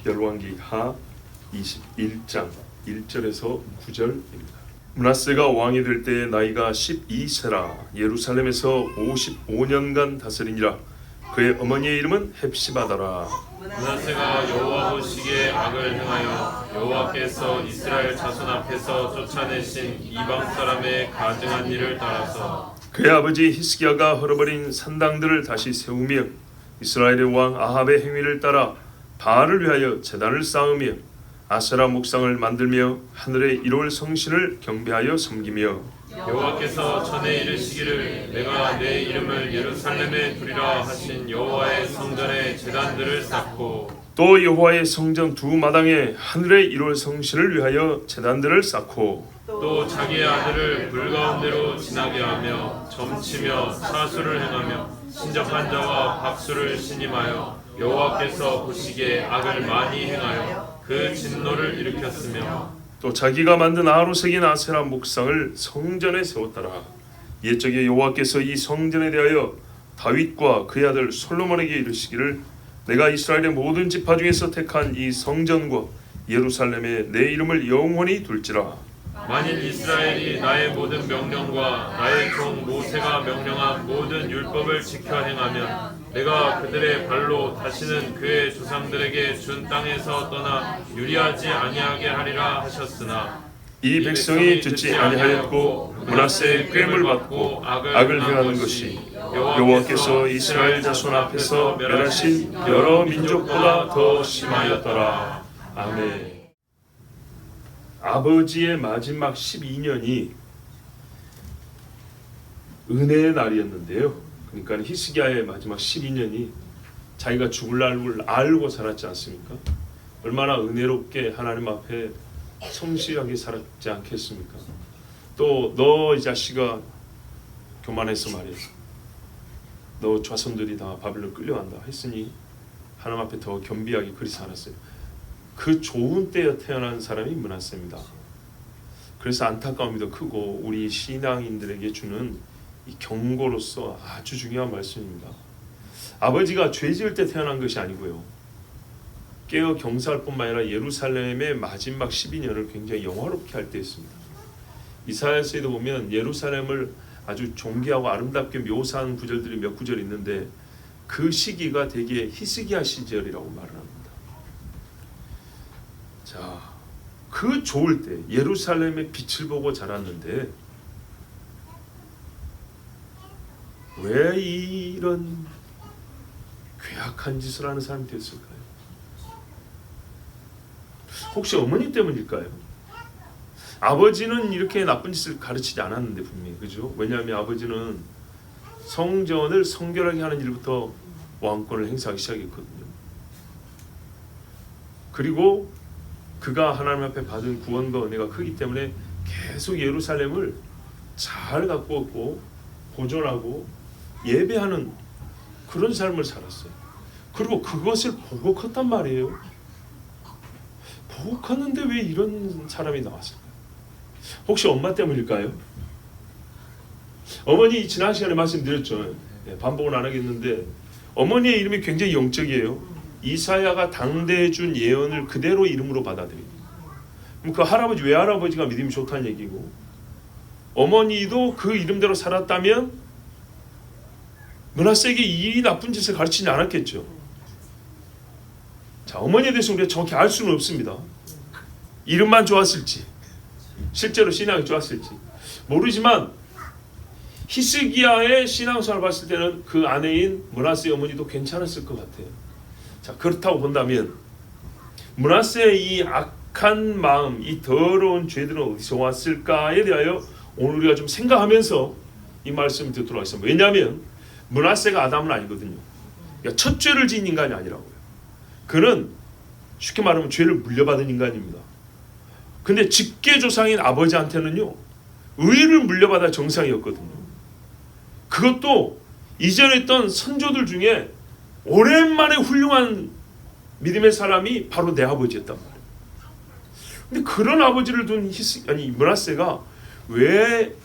열왕기 하 21장 1절에서 9절입니다. 므낫세가 왕이 될 때에 나이가 12세라 예루살렘에서 55년간 다스리니라. 그의 어머니의 이름은 헵시바더라. 므낫세가 여호와 보시기에 악을 행하여 여호와께서 이스라엘 자손 앞에서 쫓아내신 이방 사람의 가증한 일을 따라서 그의 아버지 히스기야가 헐어버린 산당들을 다시 세우며 이스라엘의 왕 아합의 행위를 따라 바알을 위하여 제단을 쌓으며 아세라 목상을 만들며 하늘의 1월 성신을 경배하여 섬기며 여호와께서 전에 이르시기를 내가 내 이름을 예루살렘에 두리라 하신 여호와의 성전에 제단들을 쌓고 또 여호와의 성전 두 마당에 하늘의 1월 성신을 위하여 제단들을 쌓고 또 자기의 아들을 불 가운데로 지나게 하며 점치며 사수를 행하며 신적한 자와 박수를 신임하여 여호와께서 보시기에 악을 많이 행하여 그 진노를 일으켰으며 또 자기가 만든 아로 새긴 아세라 목상을 성전에 세웠더라. 옛적에 여호와께서 이 성전에 대하여 다윗과 그의 아들 솔로몬에게 이르시기를 내가 이스라엘의 모든 지파 중에서 택한 이 성전과 예루살렘에 내 이름을 영원히 둘지라. 만일 이스라엘이 나의 모든 명령과 나의 종 모세가 명령한 모든 율법을 지켜 행하면 내가 그들의 발로 다시는 그의 조상들에게 준 땅에서 떠나 유리하지 아니하게 하리라 하셨으나 이 백성이 듣지 아니하였고 므낫세의 꾀를 받고 악을 행하는 것이 여호와께서 이스라엘 자손 앞에서 멸하신 여러 민족보다 더 심하였더라. 아멘. 아버지의 마지막 12년이 은혜의 날이었는데요. 그러니까 히스기야의 마지막 12년이 자기가 죽을 날을 알고 살았지 않습니까? 얼마나 은혜롭게 하나님 앞에 성실하게 살았지 않겠습니까? 또 너 이 자식아 교만해서 말이야. 너 좌손들이 다 바벨론 끌려간다 했으니 하나님 앞에 더 겸비하게 그리 살았어요. 그 좋은 때에 태어난 사람이 므낫세입니다. 그래서 안타까움이 더 크고 우리 신앙인들에게 주는 이 경고로서 아주 중요한 말씀입니다. 아버지가 죄 지을 때 태어난 것이 아니고요. 깨어 경사할 뿐만 아니라 예루살렘의 마지막 12년을 굉장히 영화롭게 할 때였습니다. 이사야서에도 보면 예루살렘을 아주 존귀하고 아름답게 묘사한 구절들이 몇 구절 있는데 그 시기가 되게 히스기야 시절이라고 말을 합니다. 자, 그 좋을 때 예루살렘의 빛을 보고 자랐는데 왜 이런 괴악한 짓을 하는 사람이 됐을까요? 혹시 어머니 때문일까요? 아버지는 이렇게 나쁜 짓을 가르치지 않았는데 분명히, 그죠? 왜냐하면 아버지는 성전을 성결하게 하는 일부터 왕권을 행사하기 시작했거든요. 그리고 그가 하나님 앞에 받은 구원과 은혜가 크기 때문에 계속 예루살렘을 잘 갖고 있고 보존하고 예배하는 그런 삶을 살았어요. 그리고 그것을 보고 컸단 말이에요. 보고 컸는데 왜 이런 사람이 나왔을까요? 혹시 엄마 때문일까요? 어머니 지난 시간에 말씀드렸죠. 반복은 안 하겠는데 어머니의 이름이 굉장히 영적이에요. 이사야가 당대에 준 예언을 그대로 이름으로 받아들입니다. 그럼 그 할아버지, 외할아버지가 믿음이 좋다는 얘기고 어머니도 그 이름대로 살았다면 므낫세에게 이 나쁜 짓을 가르치지 않았겠죠. 자, 어머니에 대해서 우리가 정확히 알 수는 없습니다. 이름만 좋았을지 실제로 신앙이 좋았을지 모르지만 히스기야의 신앙생활을 봤을 때는 그 아내인 므낫세의 어머니도 괜찮았을 것 같아요. 자, 그렇다고 본다면 므낫세의 이 악한 마음, 이 더러운 죄들은 어디서 왔을까에 대하여 오늘 우리가 좀 생각하면서 이 말씀을 듣도록 하겠습니다. 왜냐하면 므낫세가 아담은 아니거든요. 그러니까 첫 죄를 지은 인간이 아니라고요. 그는 쉽게 말하면 죄를 물려받은 인간입니다. 근데 직계조상인 아버지한테는요 의를 물려받아 정상이었거든요. 그것도 이전에 있던 선조들 중에 오랜만에 훌륭한 믿음의 사람이 바로 내 아버지였단 말이에요. 근데 그런 아버지를 둔 므낫세가 왜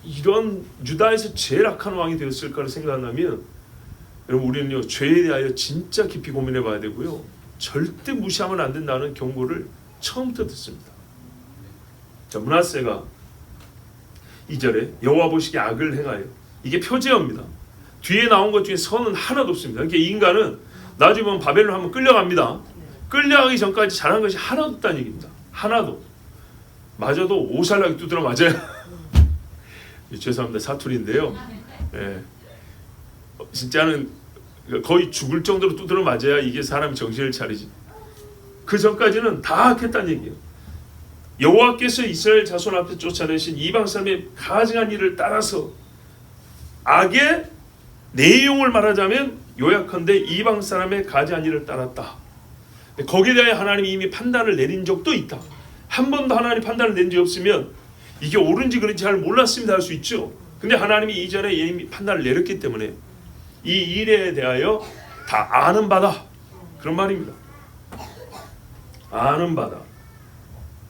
이런 유다에서 제일 악한 왕이 되었을까를 생각한다면 여러분 우리는요 죄에 대하여 진짜 깊이 고민해 봐야 되고요. 절대 무시하면 안 된다는 경고를 처음부터 듣습니다. 자, 므낫세가 2절에 여호와 보시기에 악을 행하여, 이게 표제어입니다. 뒤에 나온 것 중에 선은 하나도 없습니다. 그러니까 이 인간은 나중에 보면 바벨론 한번 끌려갑니다. 끌려가기 전까지 잘한 것이 하나도 없다는 얘기입니다. 하나도. 맞아도 오살나게 두드려 맞아요. 죄송합니다. 사투리인데요. 예. 진짜는 거의 죽을 정도로 두드려 맞아야 이게 사람이 정신을 차리지. 그 전까지는 다 악했다는 얘기예요. 여호와께서 이스라엘 자손 앞에 쫓아내신 이방 사람의 가증한 일을 따라서, 악의 내용을 말하자면 요약한데 이방 사람의 가증한 일을 따랐다. 거기에 대해 하나님이 이미 판단을 내린 적도 있다. 한 번도 하나님 판단을 낸 적이 없으면 이게 옳은지 그른지 잘 몰랐습니다 할 수 있죠. 근데 하나님이 이전에 이미 판단을 내렸기 때문에 이 일에 대하여 다 아는 바다, 그런 말입니다. 아는 바다.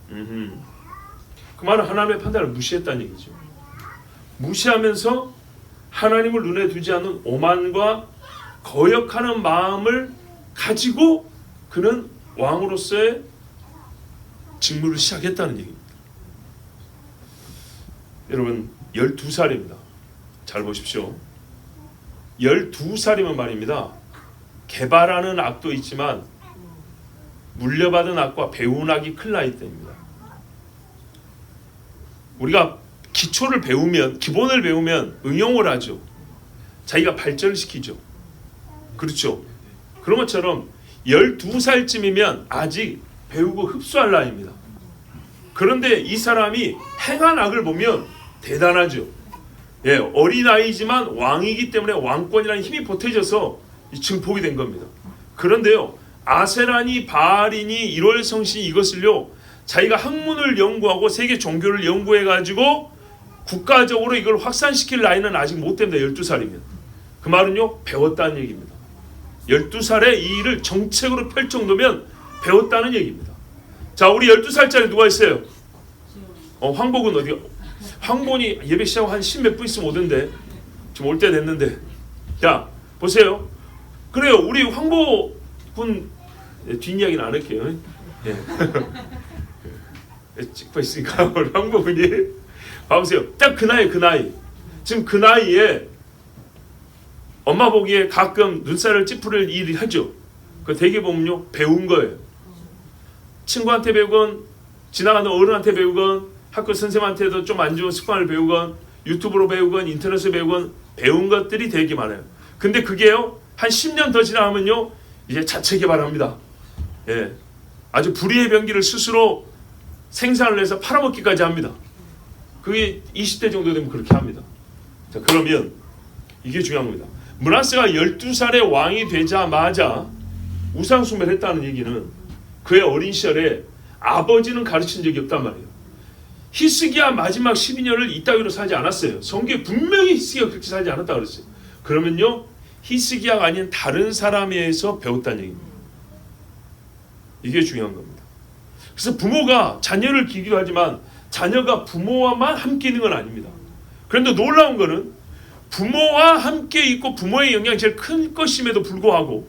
그 말은 하나님의 판단을 무시했다는 얘기죠. 무시하면서 하나님을 눈에 두지 않는 오만과 거역하는 마음을 가지고 그는 왕으로서의 직무를 시작했다는 얘기입니다. 여러분 12살입니다. 잘 보십시오. 12살이면 말입니다. 개발하는 악도 있지만 물려받은 악과 배운 악이 큰 나이 때입니다. 우리가 기초를 배우면, 기본을 배우면 응용을 하죠. 자기가 발전시키죠. 그렇죠. 그런 것처럼 12살쯤이면 아직 배우고 흡수할 나이입니다. 그런데 이 사람이 행한 악을 보면 대단하죠. 예, 어린아이지만 왕이기 때문에 왕권이라는 힘이 보태져서 증폭이 된 겁니다. 그런데요, 아세라니 바알이니 1월 성신이 이것을요, 자기가 학문을 연구하고 세계 종교를 연구해가지고 국가적으로 이걸 확산시킬 나이는 아직 못 됩니다. 12살이면. 그 말은요, 배웠다는 얘기입니다. 12살에 이 일을 정책으로 펼 정도면 배웠다는 얘기입니다. 자, 우리 12살짜리 누가 있어요? 황복은 어디가? 황본이 예배 시작하고 한 10몇 분 있으면 오던데 지금 올 때 됐는데, 자 보세요. 그래요, 우리 황보군 뒷이야기는 안 할게요. 예. 찍고 있으니까 우리 황보군이 봐보세요. 딱 그 나이, 그 나이. 지금 그 나이에 엄마 보기에 가끔 눈살을 찌푸릴 일이 하죠. 그 대개 보면요, 배운 거예요. 친구한테 배우건, 지나가는 어른한테 배우건, 학교 선생님한테도 좀 안 좋은 습관을 배우건, 유튜브로 배우건, 인터넷으로 배우건, 배운 것들이 되게 많아요. 근데 그게요, 한 10년 더 지나가면요, 이제 자체 개발합니다. 예, 아주 불의의 병기를 스스로 생산을 해서 팔아먹기까지 합니다. 그게 20대 정도 되면 그렇게 합니다. 자, 그러면 이게 중요한 겁니다. 므낫세가 12살에 왕이 되자마자 우상 숭배를 했다는 얘기는 그의 어린 시절에 아버지는 가르친 적이 없단 말이에요. 히스기야 마지막 12년을 이따위로 살지 않았어요. 성경에 분명히 히스기야가 그렇게 살지 않았다 그랬어요. 그러면요, 히스기야가 아닌 다른 사람에 의해서 배웠다는 얘기입니다. 이게 중요한 겁니다. 그래서 부모가 자녀를 기기도 하지만 자녀가 부모와만 함께 있는 건 아닙니다. 그런데 놀라운 거는 부모와 함께 있고 부모의 영향이 제일 큰 것임에도 불구하고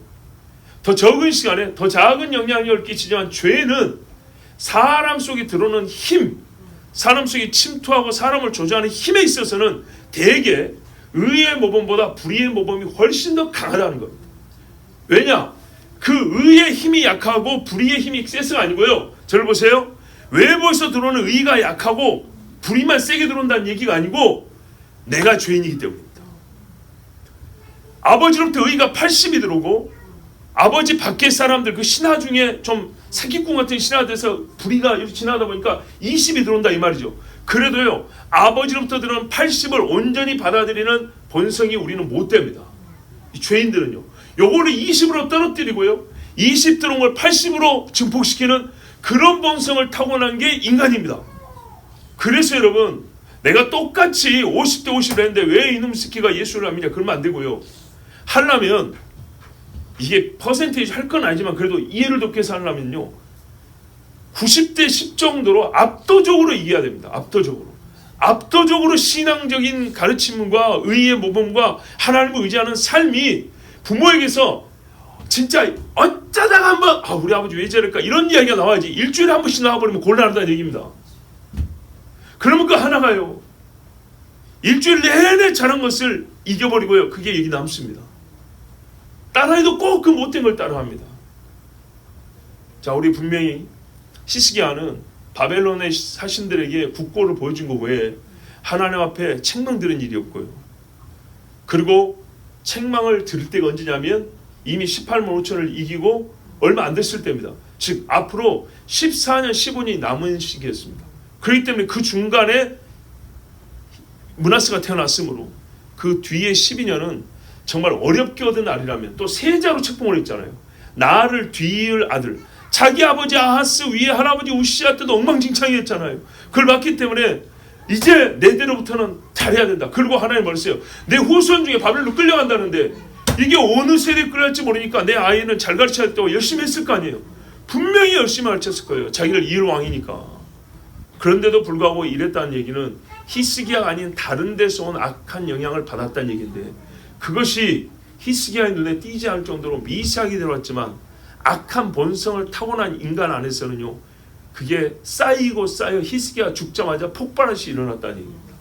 더 적은 시간에 더 작은 영향력을 끼치지만 죄는 사람 속에 들어오는 힘, 사람 속에 침투하고 사람을 조종하는 힘에 있어서는 대개 의의 모범보다 불의의 모범이 훨씬 더 강하다는 겁니다. 왜냐? 그 의의 힘이 약하고 불의의 힘이 세서가 아니고요. 저를 보세요. 외부에서 들어오는 의가 약하고 불의만 세게 들어온다는 얘기가 아니고 내가 죄인이기 때문입니다. 아버지로부터 의가 80이 들어오고 아버지 밖의 사람들, 그 신하 중에 좀 사기꾼 같은 신하들에서 불의가 이렇게 지나가다 보니까 20이 들어온다 이 말이죠. 그래도요, 아버지로부터 들어온 80을 온전히 받아들이는 본성이 우리는 못 됩니다. 이 죄인들은요, 요거를 20으로 떨어뜨리고요, 20 들어온 걸 80으로 증폭시키는 그런 본성을 타고난 게 인간입니다. 그래서 여러분, 내가 똑같이 50대 50을 했는데 왜 이놈 새끼가 예수를 안 믿냐 그러면 안 되고요. 하려면 이게 퍼센테이지 할 건 아니지만 그래도 이해를 돕기 위해서 하려면요, 90대 10 정도로 압도적으로 이겨야 됩니다. 압도적으로 신앙적인 가르침과 의의 모범과 하나님을 의지하는 삶이 부모에게서 진짜 어쩌다가 한번 우리 아버지 왜 저럴까 이런 이야기가 나와야지. 일주일에 한 번씩 나와버리면 곤란하다는 얘기입니다. 그러면 그 하나가요, 일주일 내내 잘한 것을 이겨버리고요, 그게 얘기 남습니다. 따라해도 꼭 그 못된 걸 따라합니다. 자, 우리 분명히 히스기야는 바벨론의 사신들에게 국고를 보여준 거 외에 하나님 앞에 책망 들은 일이 없고요. 그리고 책망을 들을 때가 언제냐면 이미 18만 5천을 이기고 얼마 안 됐을 때입니다. 즉 앞으로 14년 15년이 남은 시기였습니다. 그렇기 때문에 그 중간에 므낫세가 태어났으므로 그 뒤에 12년은 정말 어렵게 얻은 날이라면, 또 세자로 책봉을 했잖아요. 나를 뒤이을 아들, 자기 아버지 아하스 위에 할아버지 우시야 때도 엉망진창이었잖아요. 그걸 봤기 때문에 이제 내대로부터는 잘해야 된다. 그리고 하나님 말했어요. 내 후손 중에 바벨론으로 끌려간다는데 이게 어느 세대에 끌려갈지 모르니까 내 아이는 잘 가르쳐야 했다고 열심히 했을 거 아니에요. 분명히 열심히 가르쳤을 거예요. 자기를 이을 왕이니까. 그런데도 불구하고 이랬다는 얘기는 히스기야가 아닌 다른 데서 온 악한 영향을 받았다는 얘기인데, 그것이 히스기야의 눈에 띄지 않을 정도로 미세하게 들어왔지만 악한 본성을 타고난 인간 안에서는요, 그게 쌓이고 쌓여 히스기야가 죽자마자 폭발하시 일어났다는 얘기입니다.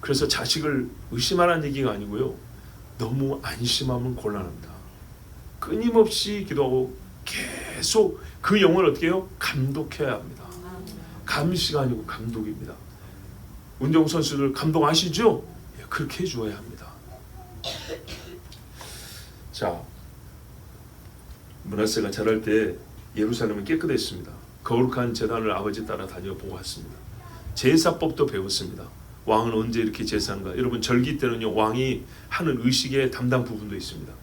그래서 자식을 의심하라는 얘기가 아니고요, 너무 안심하면 곤란합니다. 끊임없이 기도하고 계속 그 영혼을 어떻게 해요? 감독해야 합니다. 감시가 아니고 감독입니다. 운동선수들 감독하시죠? 그렇게 해주어야 합니다. 자, 므낫세가 자랄 때 예루살렘은 깨끗했습니다. 거룩한 제단을 아버지 따라 다녀보고 왔습니다. 제사법도 배웠습니다. 왕은 언제 이렇게 제사한가? 여러분, 절기 때는요, 왕이 하는 의식의 담당 부분도 있습니다.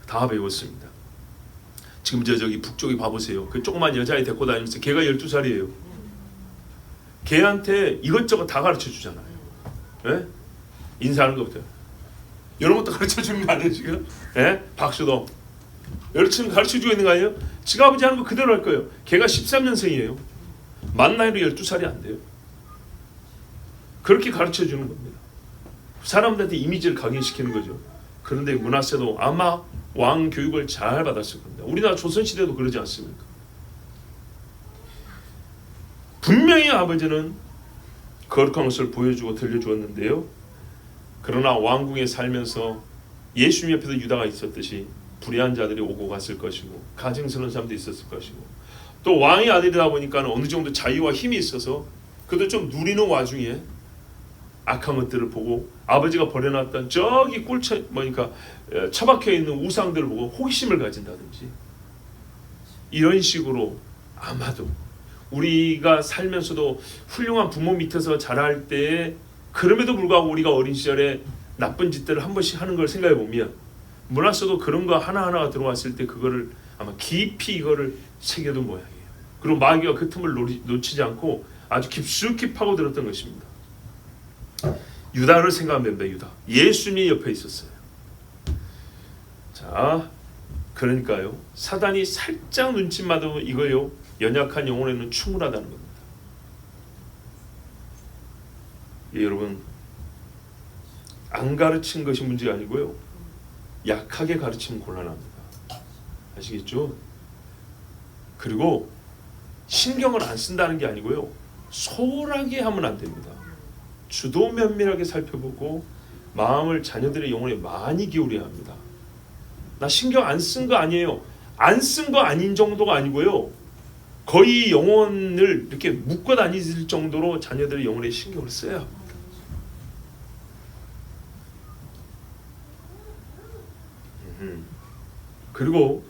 다 배웠습니다. 지금 저기 북쪽에 봐보세요. 그 조그만 여자애 데리고 다니면서 걔가 12살이에요. 걔한테 이것저것 다 가르쳐 주잖아요. 네? 인사하는 것부터. 이런 것도 가르쳐 주는 거 아니에요 지금? 네? 박수도. 여러분 가르쳐 주고 있는 거 아니에요? 지가 아버지 하는 거 그대로 할 거예요. 걔가 13년생이에요. 만 나이로 12살이 안 돼요. 그렇게 가르쳐 주는 겁니다. 사람들한테 이미지를 각인시키는 거죠. 그런데 므낫세도 아마 왕 교육을 잘 받았을 겁니다. 우리나라 조선시대도 그러지 않습니까? 분명히 아버지는 거룩한 것을 보여주고 들려주었는데요, 그러나 왕궁에 살면서 예수님 옆에도 유다가 있었듯이 불의한 자들이 오고 갔을 것이고 가증스러운 사람도 있었을 것이고, 또 왕의 아들이다 보니까 어느 정도 자유와 힘이 있어서 그도 좀 누리는 와중에 악한 것들을 보고 아버지가 버려놨던 저기 처박혀 있는 우상들을 보고 호기심을 가진다든지, 이런 식으로 아마도 우리가 살면서도 훌륭한 부모 밑에서 자랄 때, 그럼에도 불구하고 우리가 어린 시절에 나쁜 짓들을 한 번씩 하는 걸 생각해 보면 므낫세도 그런 거 하나하나가 들어왔을 때 그거를 아마 깊이 이거를 새겨둔 모양이에요. 그리고 마귀가 그 틈을 놓치지 않고 아주 깊숙이 파고들었던 것입니다. 유다를 생각하면 됩니다. 유다. 예수님이 옆에 있었어요. 자, 그러니까요, 사단이 살짝 눈치만 봐도 이거요, 연약한 영혼에는 충분하다는 겁니다. 예, 여러분, 안 가르친 것이 문제가 아니고요, 약하게 가르치면 곤란합니다. 아시겠죠? 그리고 신경을 안 쓴다는 게 아니고요, 소홀하게 하면 안 됩니다. 주도 면밀하게 살펴보고 마음을 자녀들의 영혼에 많이 기울여야 합니다. 나 신경 안 쓴 거 아니에요. 안 쓴 거 아닌 정도가 아니고요, 거의 영혼을 이렇게 묶어 다니실 정도로 자녀들의 영혼에 신경을 써야 합니다. 그리고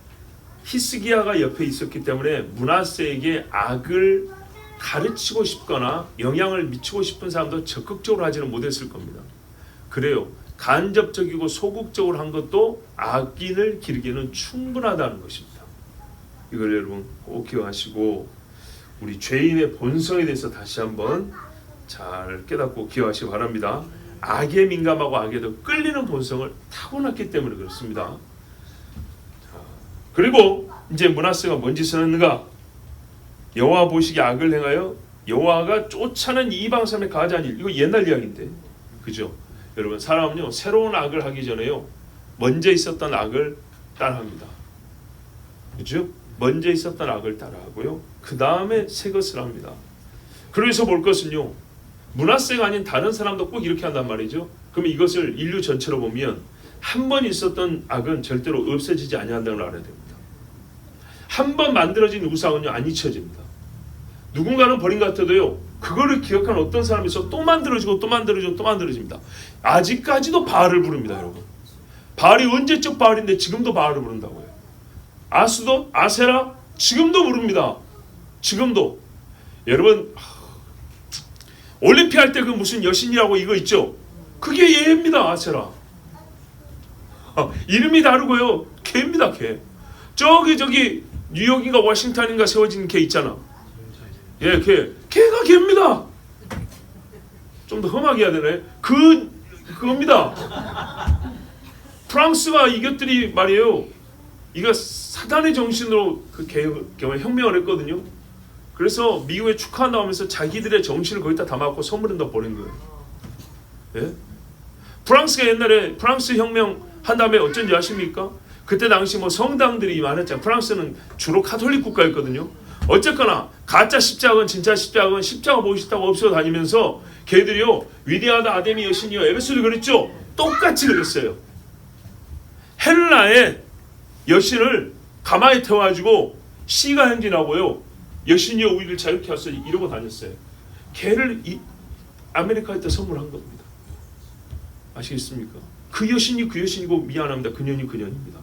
히스기야가 옆에 있었기 때문에 므낫세에게 악을 가르치고 싶거나 영향을 미치고 싶은 사람도 적극적으로 하지는 못했을 겁니다. 그래요, 간접적이고 소극적으로 한 것도 악인을 기르기에는 충분하다는 것입니다. 이걸 여러분 꼭 기억하시고 우리 죄인의 본성에 대해서 다시 한번 잘 깨닫고 기억하시기 바랍니다. 악에 민감하고 악에도 끌리는 본성을 타고났기 때문에 그렇습니다. 자, 그리고 이제 므낫세가 뭔 짓을 했는가? 여호와 보시기에 악을 행하여 여호와가 쫓아낸 이방 사람의 가하지 않은 일. 이거 옛날 이야기인데, 그죠? 여러분, 사람은요 새로운 악을 하기 전에요 먼저 있었던 악을 따라합니다. 그죠? 먼저 있었던 악을 따라하고요. 그 다음에 새 것을 합니다. 그래서 볼 것은요, 므낫세가 아닌 다른 사람도 꼭 이렇게 한단 말이죠. 그럼 이것을 인류 전체로 보면 한 번 있었던 악은 절대로 없어지지 아니한다는 걸 알아야 됩니다. 한 번 만들어진 우상은요, 안 잊혀집니다. 누군가는 버린 것 같아도요, 그거를 기억한 어떤 사람이 있어 또 만들어지고 또 만들어지고 또 만들어집니다. 아직까지도 바알을 부릅니다, 여러분. 바알이 언제적 바알인데 지금도 바알을 부른다고요. 아스돗, 아세라 지금도 부릅니다. 지금도. 여러분, 올림픽 할 때 그 무슨 여신이라고 이거 있죠? 그게 얘입니다. 아세라. 이름이 다르고요. 개입니다. 개. 저기 뉴욕인가 워싱턴인가 세워진 개 있잖아. 예, 개가 개입니다. 좀 더 험하게 해야 되네. 그겁니다. 프랑스가 이것들이 말이에요. 이거 사단의 정신으로 그 혁명을 했거든요. 그래서 미국에 축하한다면서 자기들의 정신을 거기다 담아갖고 선물은 다 버린 거예요. 예? 프랑스가 옛날에 프랑스 혁명 한 다음에 어쩐지 아십니까? 그때 당시 뭐 성당들이 많았잖아요. 프랑스는 주로 카톨릭 국가였거든요. 어쨌거나 가짜 십자가는 진짜 십자가는 십자가 보고 싶다고 없어 다니면서 걔들이요, 위대하다 아데미 여신이요 에베소를 그랬죠. 똑같이 그랬어요. 헬라의 여신을 가마에 태워가지고 시가 행진하고요, 여신이여 우리를 자유케 하소서 이러고 다녔어요. 걔를 아메리카에 선물한 겁니다. 아시겠습니까? 그 여신이 그 여신이고 미안합니다. 그년이 그년입니다.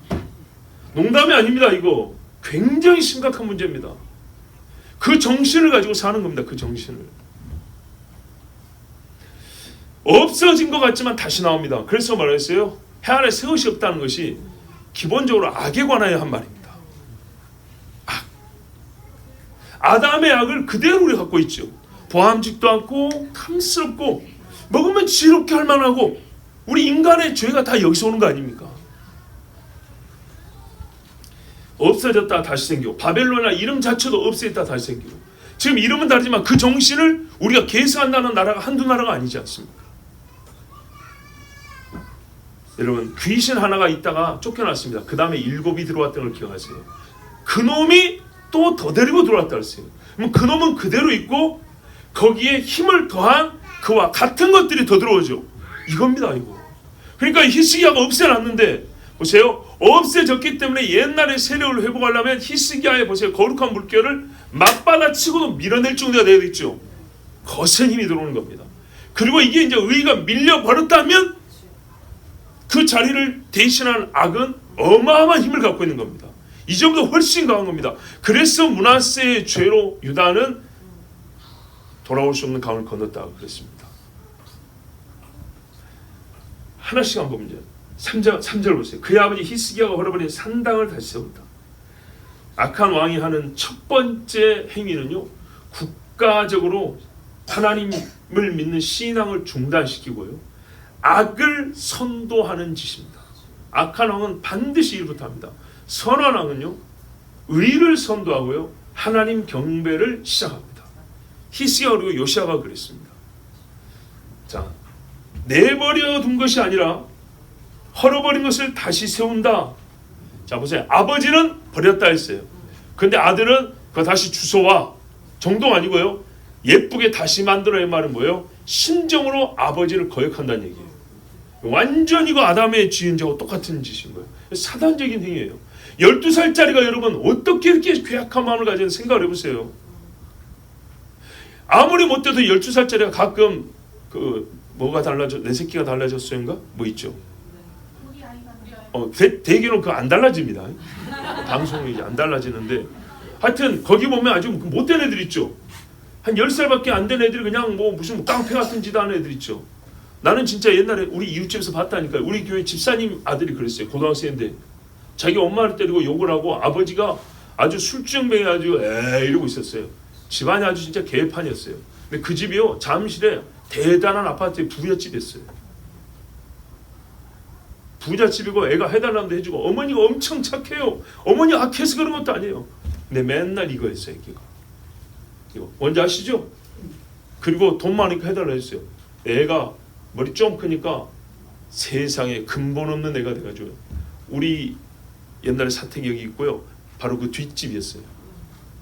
농담이 아닙니다. 이거 굉장히 심각한 문제입니다. 그 정신을 가지고 사는 겁니다. 그 정신을. 없어진 것 같지만 다시 나옵니다. 그래서 말했어요. 해 아래 새 것이 없다는 것이 기본적으로 악에 관하여 한 말입니다. 악. 아담의 악을 그대로 우리 갖고 있죠. 보암직도 않고 탐스럽고 먹으면 지럽게 할 만하고, 우리 인간의 죄가 다 여기서 오는 거 아닙니까? 없어졌다 다시 생기고, 바벨론이나 이름 자체도 없어졌다 다시 생기고, 지금 이름은 다르지만 그 정신을 우리가 계승한다는 나라가 한두 나라가 아니지 않습니까? 여러분, 귀신 하나가 있다가 쫓겨났습니다. 그 다음에 7이 들어왔던 걸 기억하세요. 그 놈이 또 더 데리고 들어왔다 했어요. 그럼 그 놈은 그대로 있고 거기에 힘을 더한 그와 같은 것들이 더 들어오죠. 이겁니다, 이거. 그러니까 히스기야가 없애놨는데 보세요. 없애졌기 때문에 옛날의 세력을 회복하려면 히스기야에 보세요. 거룩한 물결을 맞받아치고도 밀어낼 정도가 되어 있죠. 거센 힘이 들어오는 겁니다. 그리고 이게 이제 의가 밀려버렸다면 그 자리를 대신한 악은 어마어마한 힘을 갖고 있는 겁니다. 이 점도 훨씬 강한 겁니다. 그래서 므낫세의 죄로 유다는 돌아올 수 없는 강을 건넜다고 그랬습니다. 하나씩 한번 보면 3절 보세요. 그의 아버지 히스기야가 헐어버린 산당을 다시 세운다. 악한 왕이 하는 첫 번째 행위는요, 국가적으로 하나님을 믿는 신앙을 중단시키고요, 악을 선도하는 짓입니다. 악한 왕은 반드시 이렇게 합니다. 선한 왕은요, 의를 선도하고요, 하나님 경배를 시작합니다. 히스기야 그리고 요시야가 그랬습니다. 자, 내버려 둔 것이 아니라 헐어버린 것을 다시 세운다. 자, 보세요. 아버지는 버렸다 했어요. 근데 아들은 그거 다시 주워와 정도가 아니고요, 예쁘게 다시 만들어야 말은 뭐예요? 심정으로 아버지를 거역한다는 얘기예요. 완전히 그 아담의 지은자와 똑같은 짓인 거예요. 사단적인 행위예요. 12살짜리가 여러분 어떻게 이렇게 괴악한 마음을 가지는 생각을 해보세요. 아무리 못돼도 12살짜리가 가끔 뭐가 달라져, 내 새끼가 달라졌어요인가? 뭐 있죠. 대개는 그거 안 달라집니다. 방송이 이제 안 달라지는데, 하여튼 거기 보면 아주 못된 애들 있죠. 한 10살밖에 안 된 애들이 그냥 뭐 무슨 깡패 같은 짓 하는 애들 있죠. 나는 진짜 옛날에 우리 이웃집에서 봤다니까요. 우리 교회 집사님 아들이 그랬어요. 고등학생인데 자기 엄마를 때리고 욕을 하고 아버지가 아주 술주정뱅이 아주 이러고 있었어요. 집안이 아주 진짜 개판이었어요. 근데 그 집이요, 잠실에 대단한 아파트에 부잣집이었어요. 부잣집이고 애가 해달라는데 해주고, 어머니가 엄청 착해요. 어머니 악해서 그런 것도 아니에요. 근데 맨날 이거 했어요. 이거 뭔지 아시죠? 그리고 돈 많으니까 해달라 했어요. 애가 머리 좀 크니까 세상에 근본 없는 애가 돼가지고 우리 옛날에 사택이 여기 있고요. 바로 그 뒷집이었어요.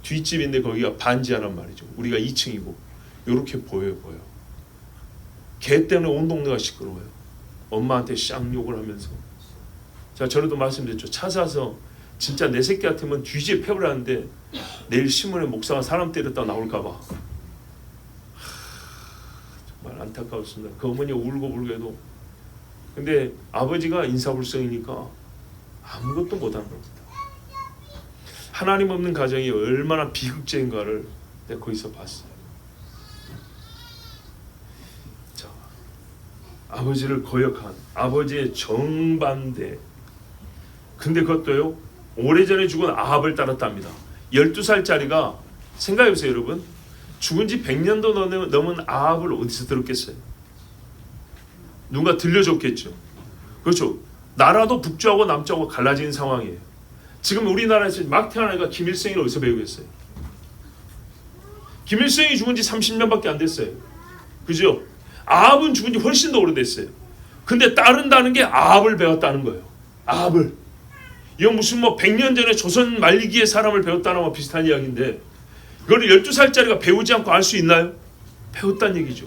뒷집인데 거기가 반지하란 말이죠. 우리가 2층이고 이렇게 보여. 걔 때문에 온 동네가 시끄러워요. 엄마한테 쌍욕을 하면서. 자, 전에도 말씀드렸죠. 차 사서 진짜 내 새끼 같으면 뒤지에 폐를 하는데 내일 신문에 목사가 사람 때렸다 나올까 봐. 정말 안타까웠습니다. 그 어머니가 울고 해도. 근데 아버지가 인사불성이니까 아무것도 못하는 겁니다. 하나님 없는 가정이 얼마나 비극적인가를 내가 거기서 봤어요. 자, 아버지를 거역한 아버지의 정반대. 근데 그것도요, 오래전에 죽은 아합을 따랐답니다. 12살짜리가 생각해보세요 여러분. 죽은 지 100년도 넘은 아합을 어디서 들었겠어요? 누가 들려줬겠죠. 그렇죠. 나라도 북쪽하고 남쪽하고 갈라진 상황이에요. 지금 우리나라에서 막 태어난 애가 김일성이를 어디서 배우겠어요? 김일성이 죽은 지 30년밖에 안 됐어요. 그죠? 아합은 죽은 지 훨씬 더 오래됐어요. 근데 따른다는 게 아합을 배웠다는 거예요. 아합을. 이건 무슨 100년 전에 조선 말기의 사람을 배웠다는 거와 비슷한 이야기인데 이걸 12살짜리가 배우지 않고 알 수 있나요? 배웠다는 얘기죠.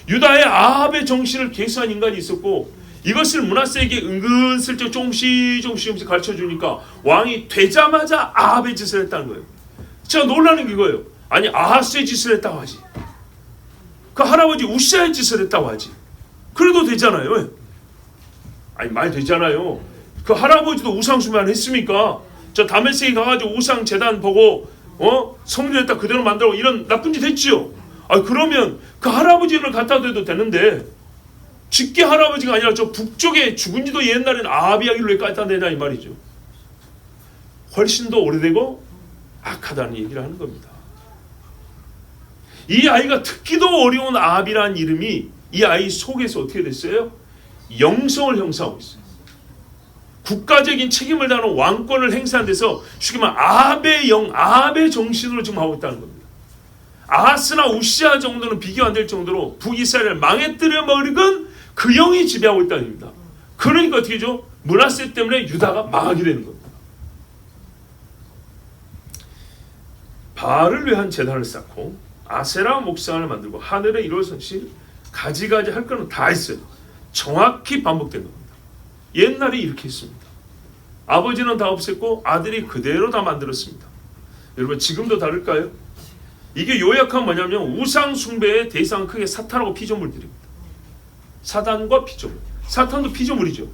유다의 아합의 정신을 계수한 인간이 있었고 이것을 므낫세에게 은근슬쩍 조금씩 가르쳐주니까 왕이 되자마자 아합의 짓을 했다는 거예요. 제가 놀라는 게 이거예요. 아니 아하스의 짓을 했다고 하지. 그 할아버지 우시아의 짓을 했다고 하지. 그래도 되잖아요. 아니 말 되잖아요. 그 할아버지도 우상숭배를 했습니까? 저 다메섹에 가가지고 우상 재단 보고 성전에다 그대로 만들고 이런 나쁜 짓 했지요. 아 그러면 그 할아버지를 갖다 대도 되는데 직계 할아버지가 아니라 저 북쪽에 죽은 지도 옛날엔 아합 이야기를 왜 갖다 대냐 이 말이죠. 훨씬 더 오래되고 악하다는 얘기를 하는 겁니다. 이 아이가 듣기도 어려운 아합이라는 이름이 이 아이 속에서 어떻게 됐어요? 영성을 형성하고 있어요. 국가적인 책임을 다하는 왕권을 행사한 데서 쉽게 말하면 아합의 영, 아합의 정신으로 지금 하고 있다는 겁니다. 아하스나 우시아 정도는 비교 안 될 정도로 북이스라엘을 망해뜨려 먹은 그 영이 지배하고 있다는 겁니다. 그러니까 어떻게 되죠? 므낫세 때문에 유다가 망하게 되는 겁니다. 바알을 위한 제단을 쌓고 아세라 목상을 만들고 하늘에 이루어서시 가지가지 할 거는 다 했어요. 정확히 반복된 겁니다. 옛날에 이렇게 했습니다. 아버지는 다 없앴고 아들이 그대로 다 만들었습니다. 여러분 지금도 다를까요? 이게 요약하면 뭐냐면 우상 숭배의 대상은 크게 사탄하고 피조물들입니다. 사단과 피조물. 사탄도 피조물이죠.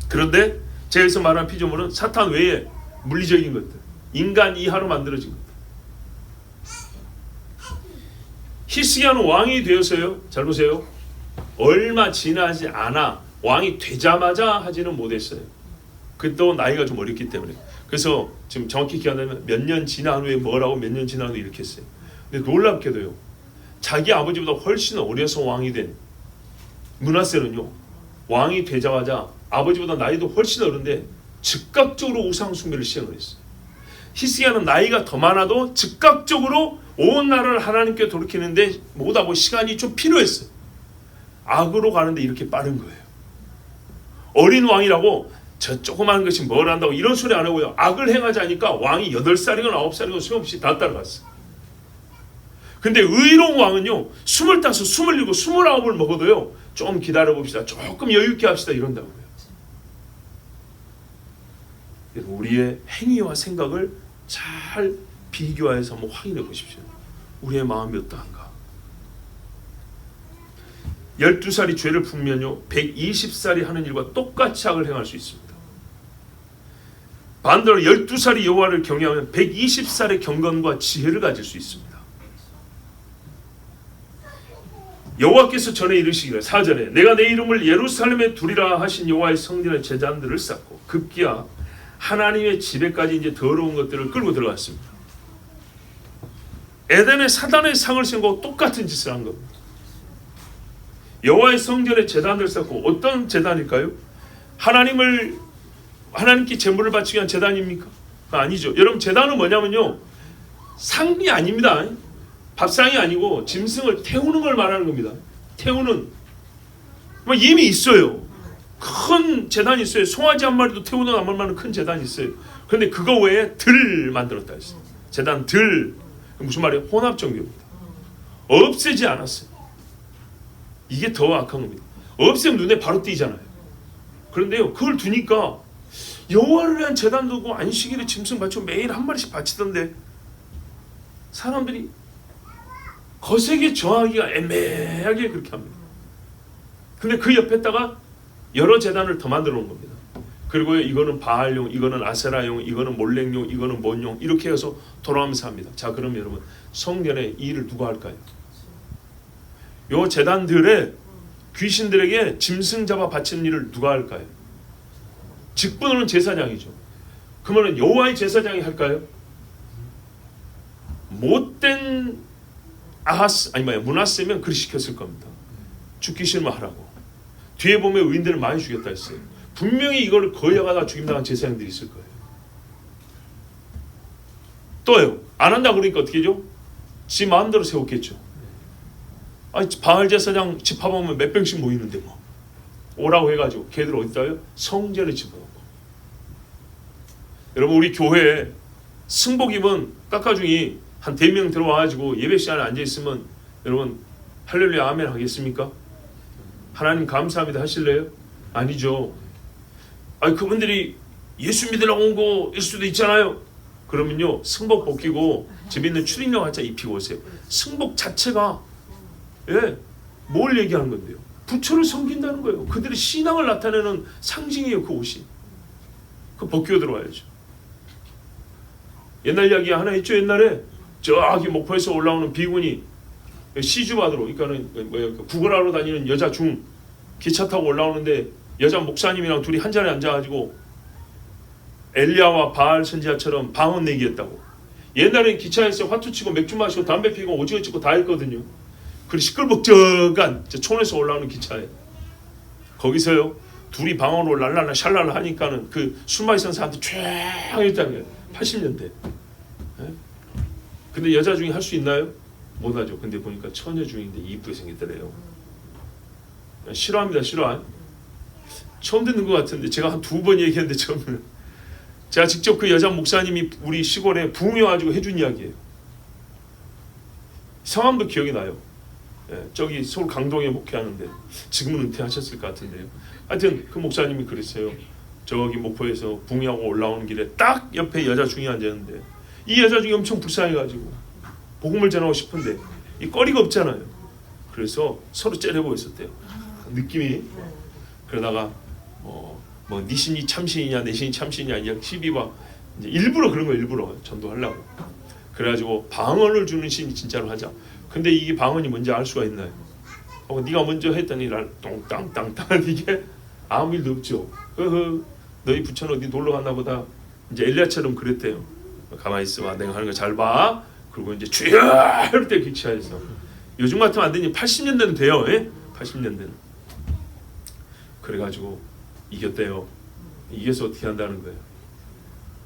그런데 제가 여기서 말하는 피조물은 사탄 외에 물리적인 것들, 인간 이하로 만들어진 것들. 히스기야는 왕이 되어서요. 잘 보세요. 얼마 지나지 않아 왕이 되자마자 하지는 못했어요. 그때 나이가 좀 어렸기 때문에. 그래서 지금 정확히 기억나면 몇 년 지난 후에 뭐라고 몇 년 지난 후에 이렇게 했어요. 근데 놀랍게도요. 자기 아버지보다 훨씬 어려서 왕이 된 므낫세는요. 왕이 되자마자 아버지보다 나이도 훨씬 어른데 즉각적으로 우상 숭배를 시행을 했어요. 히스기야는 나이가 더 많아도 즉각적으로 온 나라를 하나님께 돌이키는데 뭐다 시간이 좀 필요했어요. 악으로 가는데 이렇게 빠른 거예요. 어린 왕이라고 저 조그마한 것이 뭘 한다고 이런 소리 안 하고요. 악을 행하지 않으니까 왕이 8살이건 9살이건 소용없이 다 따라갔어요. 근데 의로운 왕은요. 25, 27, 29을 먹어도요. 좀 기다려봅시다. 조금 여유있게 합시다. 이런다고요. 우리의 행위와 생각을 잘 비교해서 한번 확인해 보십시오. 우리의 마음이 어떠한가. 12살이 죄를 품면요 120살이 하는 일과 똑같이 악을 행할 수 있습니다. 반대로 12살이 여호와를 경외하면 120살의 경건과 지혜를 가질 수 있습니다. 여호와께서 전에 이르시기를 4절에 내가 내 이름을 예루살렘에 두리라 하신 여호와의 성전의 제단들을 쌓고 급기야 하나님의 집에까지 이제 더러운 것들을 끌고 들어갔습니다. 에덴의 사단의 상을 쓴 거 똑같은 짓을 한 겁니다. 여호와의 성전에 제단을 쌓고 어떤 제단일까요? 하나님께 제물을 바치기 위한 제단입니까? 아니죠. 여러분 제단은 뭐냐면요. 상이 아닙니다. 밥상이 아니고 짐승을 태우는 걸 말하는 겁니다. 태우는 막 이미 있어요. 큰 제단이 있어요. 송아지 한 마리도 태우도 남을 만한 큰 제단이 있어요. 그런데 그거 외에 들 만들었다 했어요. 제단 들. 무슨 말이에요? 혼합종교입니다. 없애지 않았어요. 이게 더 악한 겁니다. 없애면 눈에 바로 띄잖아요. 그런데요, 그걸 두니까 여호와를 위한 제단 두고 안식일에 짐승 바치고 매일 한 마리씩 바치던데 사람들이 거세게 저하기가 애매하게 그렇게 합니다. 근데 그 옆에다가 여러 제단을 더 만들어 놓은 겁니다. 그리고 이거는 바알용, 이거는 아세라용, 이거는 몰렉용, 이거는 뭔용 이렇게 해서 돌아가면서 합니다. 자, 그럼 여러분 성전에 이 일을 누가 할까요? 요 제단들에 귀신들에게 짐승 잡아 바치는 일을 누가 할까요? 직분으로는 제사장이죠. 그러면 여호와의 제사장이 할까요? 못된 므낫세면 그리 시켰을 겁니다. 죽기 싫으면 하라고. 뒤에 보면 의인들을 많이 죽였다 했어요. 분명히 이걸 거역하다 죽임당한 제사장들이 있을 거예요. 또요, 안 한다고 그러니까 어떻게 하죠? 지 마음대로 세웠겠죠. 바알 제사장 집합하면 몇 병씩 모이는데 뭐 오라고 해가지고 걔들 어디다요? 성전에 집어넣고. 여러분, 우리 교회에 승복 입은 깎아중이 한 4명 들어와가지고 예배 시간에 앉아있으면 여러분 할렐루야 아멘 하겠습니까? 하나님 감사합니다 하실래요? 아니죠. 그분들이 예수 믿으려고 온 거일 수도 있잖아요. 그러면요, 승복 벗기고 집에 있는 추리닝 한자 입히고 오세요. 승복 자체가 뭘 얘기하는 건데요? 부처를 섬긴다는 거예요. 그들의 신앙을 나타내는 상징이에요. 그 옷이. 그 벗기고 들어와야죠. 옛날 이야기 하나 있죠. 옛날에 저기 목포에서 올라오는 비군이 시주 받으러, 그러니까는 구걸하러 다니는 여자 중 기차 타고 올라오는데 여자 목사님이랑 둘이 한 자리에 앉아가지고 엘리야와 바알 선지자처럼 방언 내기했다고. 옛날엔 기차에서 화투 치고 맥주 마시고 담배 피고 오징어 찍고 다 했거든요. 그 시끌벅적한 촌에서 올라오는 기차에 거기서요 둘이 방언으로 랄랄라 샬랄라 하니까는 그 술 마시는 사람들이 쫙 있다고요. 80년대. 근데 여자 중에 할 수 있나요? 못하죠. 근데 보니까 처녀 중인데 이쁘게 생겼더래요. 싫어합니다. 싫어. 처음 듣는 것 같은데 제가 한 2번 얘기했는데 처음에는 제가 직접 그 여자 목사님이 우리 시골에 부흥해가지고 해준 이야기예요. 성함도 기억이 나요. 저기 서울 강동에 목회하는데 지금은 은퇴하셨을 것 같은데요. 하여튼 그 목사님이 그랬어요. 저기 목포에서 부흥하고 올라오는 길에 딱 옆에 여자 중이 앉았는데 이 여자 중이 엄청 불쌍해가지고 복음을 전하고 싶은데 이 거리가 없잖아요. 그래서 서로 째려보고 있었대요. 느낌이. 그러다가 네 신이 참신이냐 내 신이 참신이냐 이제 시비와 이제 일부러 그런 거 일부러 전도하려고. 그래가지고 방언을 주는 신이 진짜로 하자. 근데 이게 방언이 뭔지 알 수가 있나요? 네가 먼저 했더니 날 똥땅땅땅 이게 아무 일도 없죠. 너희 부처는 어디 놀러 갔나 보다. 이제 엘리야처럼 그랬대요. 가만히 있어봐. 내가 하는 거 잘 봐. 그리고 이제 주여 할 때 기차에서 요즘 같으면 안 되니 80년대는 돼요. 80년대는. 그래가지고 이겼대요. 이겨서 어떻게 한다는 거예요.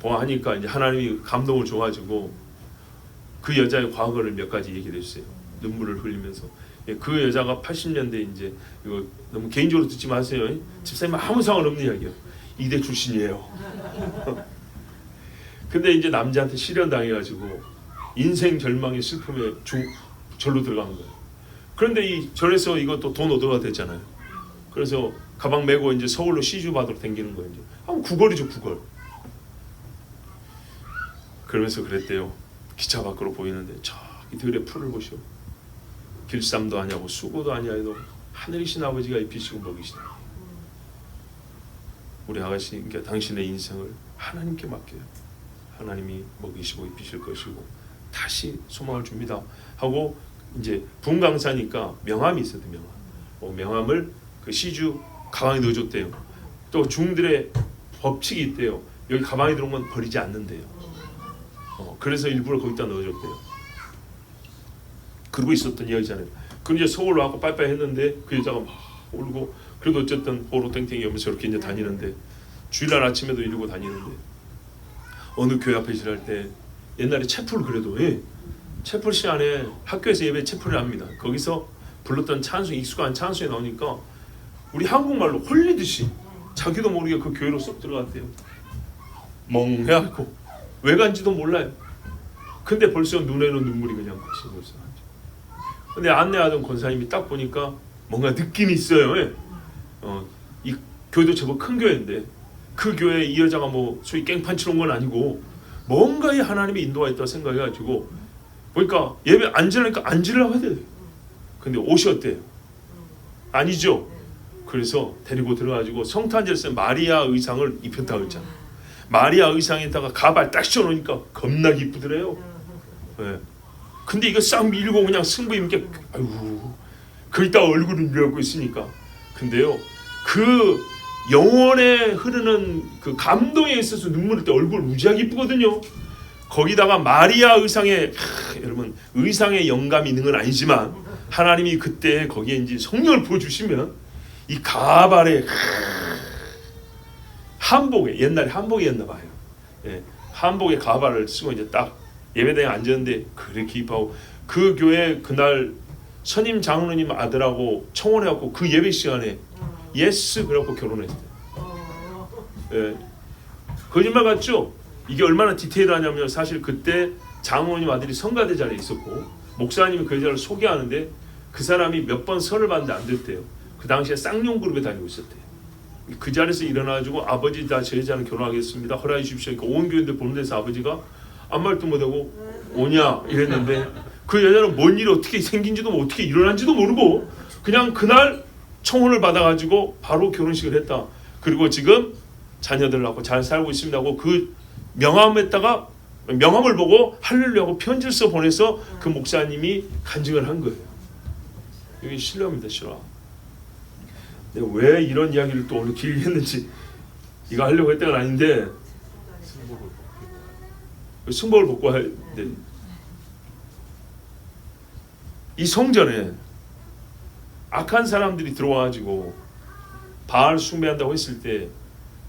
보아하니까 이제 하나님이 감동을 줘가지고 그 여자의 과거를 몇 가지 얘기를 해주세요. 눈물을 흘리면서. 그 여자가 80년대 이제 이거 너무 개인적으로 듣지 마세요. 집사님 아무 상관없는 이야기예요. 이대 출신이에요. 근데 이제 남자한테 실현 당해가지고 인생 절망의 슬픔에 절로 들어간 거예요. 그런데 이 절에서 이것도 돈 얻어가 됐잖아요. 그래서 가방 메고 이제 서울로 시주 받으러 다니는 거예요. 이제 구걸이죠, 구걸. 그러면서 그랬대요. 기차 밖으로 보이는데 저기 들의 풀을 보시오. 길쌈도 아니하고 수고도 아니하여도 하늘이신 아버지가 입히시고 먹이시다. 우리 아가씨, 그러니까 당신의 인생을 하나님께 맡겨요. 하나님이 먹이시고 입히실 것이고 다시 소망을 줍니다 하고 이제 분강사니까 명함이 있어요. 명함을 그 시주 가방에 넣어줬대요. 또 중들의 법칙이 있대요. 여기 가방에 들어온 건 버리지 않는데요. 그래서 일부러 거기다 넣어줬대요. 그러고 있었던 이야기잖아요. 그럼 이제 서울로 와서 빠이빠이 했는데 그 여자가 막 울고 그래도 어쨌든 호로 땡땡이 하면서 이렇게 이제 다니는데 주일날 아침에도 이러고 다니는데 어느 교회 앞에 지날 때 옛날에 채플 그래도 채플 시간에 학교에서 예배 채플을 합니다. 거기서 불렀던 찬송 익숙한 찬송이 나오니까 우리 한국말로 홀리듯이 자기도 모르게 그 교회로 쏙 들어갔대요. 멍해갖고 왜 간지도 몰라요. 근데 벌써 눈에는 눈물이 그냥 거슬거슬 하죠. 근데 안내하던 권사님이 딱 보니까 뭔가 느낌이 있어요. 예. 이 교회도 제법 큰 교회인데 그 교회에 이 여자가 뭐 소위 깽판 치는 건 아니고 뭔가에 하나님의 인도가 있다고 생각해가지고 보니까 예배 앉으려니까 앉으려고 해야 돼요. 근데 옷이 어때요? 아니죠. 그래서 데리고 들어가지고 성탄절에 마리아 의상을 입혔다고 했잖아. 마리아 의상에다가 가발 딱 씌워놓으니까 겁나 이쁘더래요. 네. 근데 이거 싹 밀고 그냥 승부님께 아유 거기다 얼굴을 밀고 있으니까. 근데요 그 영혼에 흐르는 그 감동에 있어서 눈물을 때 얼굴 무지하게 이쁘거든요. 거기다가 마리아 의상에 여러분 의상에 영감이 있는 건 아니지만 하나님이 그때 거기에 이제 성령을 부어주시면 이 가발에 한복에 옛날에 한복이었나 봐요. 예, 한복에 가발을 쓰고 이제 딱 예배당에 앉았는데 그렇게 이뻐하고 그 교회 그날 선임 장로님 아들하고 청혼해갖고 그 예배 시간에 예스 그래갖고 결혼했어요. 예, 거짓말 같죠? 이게 얼마나 디테일하냐면 사실 그때 장로님 아들이 성가대 자리에 있었고 목사님이 그 여자를 소개하는데 그 사람이 몇 번 선을 봤는데 안 됐대요. 그 당시에 쌍용 그룹에 다니고 있었대요. 그 자리에서 일어나가지고 아버지 나 저 여자는 결혼하겠습니다. 허락해 주십시오. 그러니까 온 교인들 보는 데서 아버지가 아무 말도 못하고 오냐 이랬는데 그 여자는 뭔 일이 어떻게 생긴지도 어떻게 일어난지도 모르고 그냥 그날 청혼을 받아가지고 바로 결혼식을 했다. 그리고 지금 자녀들 낳고 잘 살고 있습니다 하고 그 명함에다가 명함을 보고 할렐루야하고 편지를 써 보내서 그 목사님이 간증을 한 거예요. 이게 신뢰합니다. 신뢰. 내가 왜 이런 이야기를 또 오늘 길게 했는지 이거 하려고 했던 건 아닌데 승복을 벗고 할 때 이 성전에 악한 사람들이 들어와가지고 바알 숭배한다고 했을 때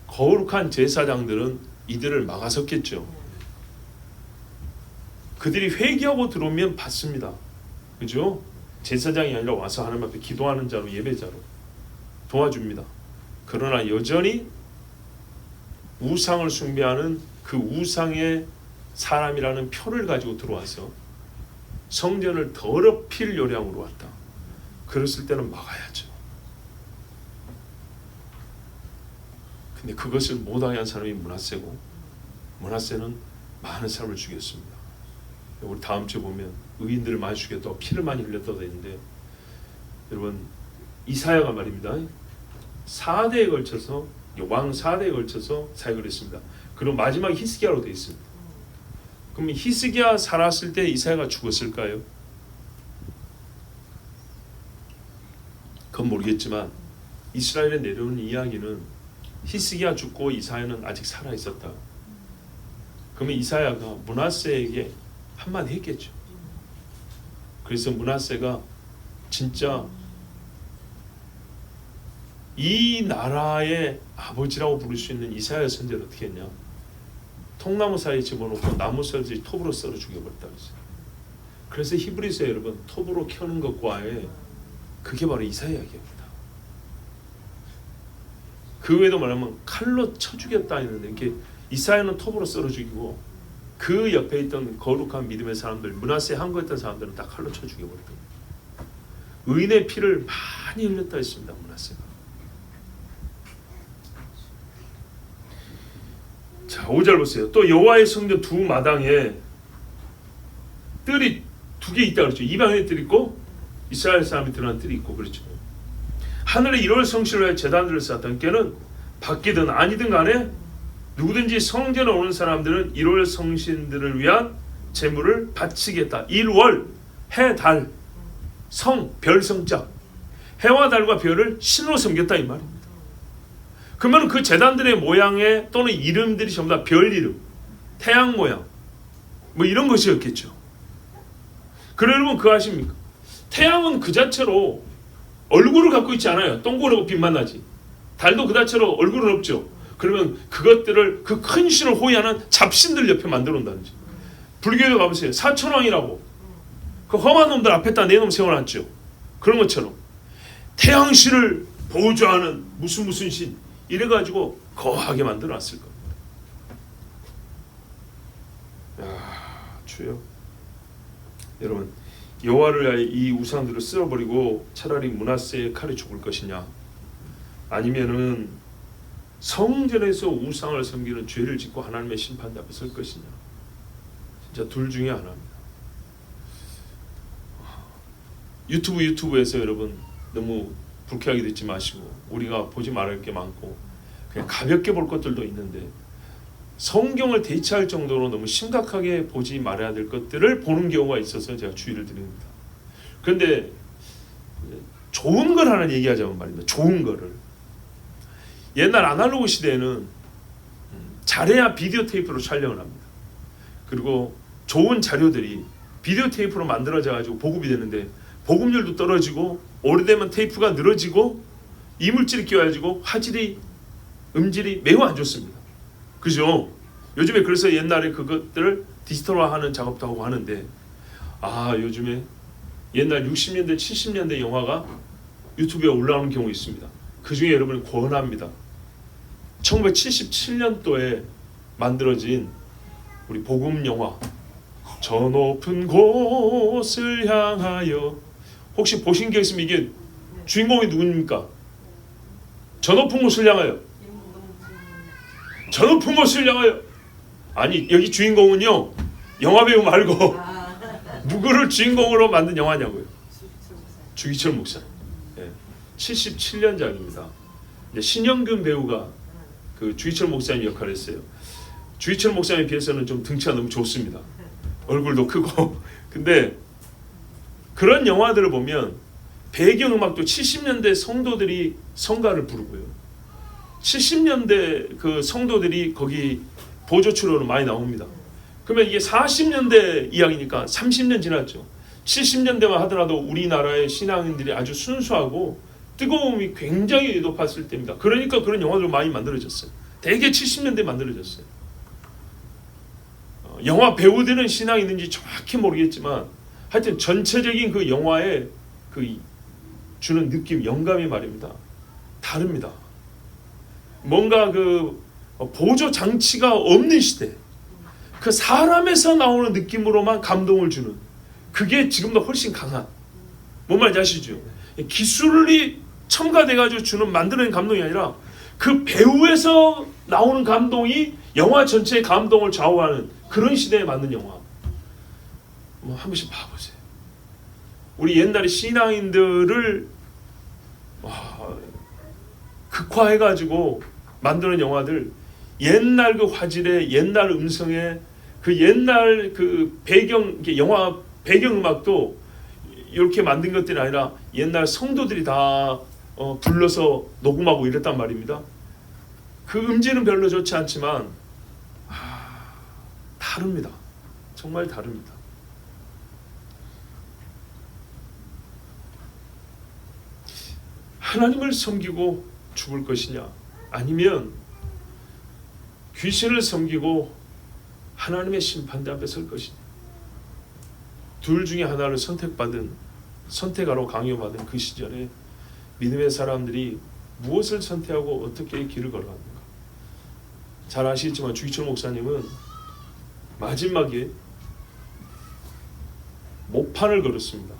거룩한 제사장들은 이들을 막아섰겠죠. 그들이 회개하고 들어오면 받습니다. 그죠? 제사장이 아니라 와서 하나님 앞에 기도하는 자로 예배자로 도와줍니다. 그러나 여전히 우상을 숭배하는 그 우상의 사람이라는 표를 가지고 들어와서 성전을 더럽힐 요량으로 왔다. 그랬을 때는 막아야죠. 근데 그것을 못하게 한 사람이 므낫세고 므낫세는 많은 사람을 죽였습니다. 우리 다음 주에 보면 의인들을 많이 죽였다고 피를 많이 흘렸다고 했는데 여러분 이사야가 말입니다. 4대에 걸쳐서 왕 4대에 걸쳐서 사역을 했습니다. 그리고 마지막 히스기야로 되어 있습니다. 그럼 히스기야 살았을 때 이사야가 죽었을까요? 그건 모르겠지만 이스라엘에 내려오는 이야기는 히스기야 죽고 이사야는 아직 살아 있었다. 그러면 이사야가 므낫세에게 한마디 했겠죠. 그래서 므낫세가 진짜 이 나라의 아버지라고 부를 수 있는 이사야 선지자를 어떻게 했냐? 통나무 사이에 집어넣고 나무 썰지 톱으로 썰어 죽여버렸다 그랬어요. 그래서 히브리서에 여러분 톱으로 켜는 것과의 그게 바로 이사야 이야기입니다. 그 외에도 말하면 칼로 쳐 죽였다 했는데 이게 이사야는 톱으로 썰어 죽이고 그 옆에 있던 거룩한 믿음의 사람들 므낫세 항거했던 사람들은 다 칼로 쳐 죽여버렸다. 의인의 피를 많이 흘렸다 했습니다. 므낫세가. 자, 5절 보세요. 또 여호와의 성전 두 마당에 뜰이 두 개 있다 그랬죠. 이방인의 뜰이 있고 이스라엘 사람이 들어간 뜰이 있고 그렇죠. 하늘에 1월 성실을 위해 제단들을 쌓았던 때는 바뀌든 아니든 간에 누구든지 성전에 오는 사람들은 1월 성신들을 위한 제물을 바치겠다. 1월 해, 달, 성, 별, 성자 해와 달과 별을 신으로 섬겼다 이 말입니다. 그러면 그 제단들의 모양에 또는 이름들이 전부 다 별 이름, 태양 모양 뭐 이런 것이었겠죠. 그래 여러분 그거 아십니까? 태양은 그 자체로 얼굴을 갖고 있지 않아요. 동그랗고 빛만 나지. 달도 그 자체로 얼굴은 없죠. 그러면 그것들을 그 큰 신을 호위하는 잡신들 옆에 만들어 놓는다든지. 불교에 가보세요. 사천왕이라고 그 험한 놈들 앞에다 내놓으면 세워놨죠. 그런 것처럼 태양신을 보좌하는 무슨 신 이래가지고 거하게 만들어놨을 겁니다. 주여, 여러분, 여호와를 위하여 이 우상들을 쓸어버리고 차라리 므낫세의 칼에 죽을 것이냐, 아니면은 성전에서 우상을 섬기는 죄를 짓고 하나님의 심판 앞에 설 것이냐. 진짜 둘 중에 하나입니다. 유튜브에서 여러분 너무 불쾌하게 듣지 마시고, 우리가 보지 말할 게 많고 그냥 가볍게 볼 것들도 있는데 성경을 대체할 정도로 너무 심각하게 보지 말아야 될 것들을 보는 경우가 있어서 제가 주의를 드립니다. 그런데 좋은 걸 하나 얘기하자면 말입니다. 좋은 거를. 옛날 아날로그 시대에는 잘해야 비디오 테이프로 촬영을 합니다. 그리고 좋은 자료들이 비디오 테이프로 만들어져 가지고 보급이 되는데 보급률도 떨어지고 오래되면 테이프가 늘어지고 이물질이 끼어가지고 화질이 음질이 매우 안 좋습니다. 그죠? 요즘에 그래서 옛날에 그것들을 디지털화하는 작업도 하고 하는데, 요즘에 옛날 60년대 70년대 영화가 유튜브에 올라오는 경우 있습니다. 그 중에 여러분을 권합니다. 1977년도에 만들어진 우리 복음 영화 저 높은 곳을 향하여, 혹시 보신 게 있으면 이게 주인공이 누굽니까? 저 높은 곳을 향하여. 저 높은 곳을 향하여. 아니, 여기 주인공은요, 영화배우 말고 누구를 주인공으로 만든 영화냐고요? 주기철 목사. 77년작입니다. 신영균 배우가 그 주기철 목사님 역할을 했어요. 주기철 목사님에 비해서는 좀 등치가 너무 좋습니다. 얼굴도 크고. 근데 그런 영화들을 보면 배경음악도 70년대 성도들이 성가를 부르고요, 70년대 그 성도들이 거기 보조 출연으로 많이 나옵니다. 그러면 이게 40년대 이야기니까 30년 지났죠. 70년대만 하더라도 우리나라의 신앙인들이 아주 순수하고 뜨거움이 굉장히 높았을 때입니다. 그러니까 그런 영화들 많이 만들어졌어요. 대개 70년대에 만들어졌어요. 영화 배우들은 신앙이 있는지 정확히 모르겠지만 하여튼 전체적인 그 영화의 그 주는 느낌, 영감이 말입니다, 다릅니다. 뭔가 그 보조 장치가 없는 시대, 그 사람에서 나오는 느낌으로만 감동을 주는, 그게 지금도 훨씬 강한, 뭔 말인지 아시죠? 기술이 첨가돼가지고 주는 만드는 감동이 아니라 그 배우에서 나오는 감동이 영화 전체의 감동을 좌우하는 그런 시대에 맞는 영화. 한 번씩 봐보세요. 우리 옛날에 신앙인들을 극화해가지고 만드는 영화들, 옛날 그 화질에, 옛날 음성에, 그 옛날 그 배경, 영화 배경음악도 이렇게 만든 것들이 아니라 옛날 성도들이 다 불러서 녹음하고 이랬단 말입니다. 그 음질은 별로 좋지 않지만 다릅니다. 정말 다릅니다. 하나님을 섬기고 죽을 것이냐, 아니면 귀신을 섬기고 하나님의 심판대 앞에 설 것이냐. 둘 중에 하나를 선택하라고 강요받은 그 시절에 믿음의 사람들이 무엇을 선택하고 어떻게 길을 걸어갔는가. 잘 아시겠지만 주기철 목사님은 마지막에 목판을 걸었습니다.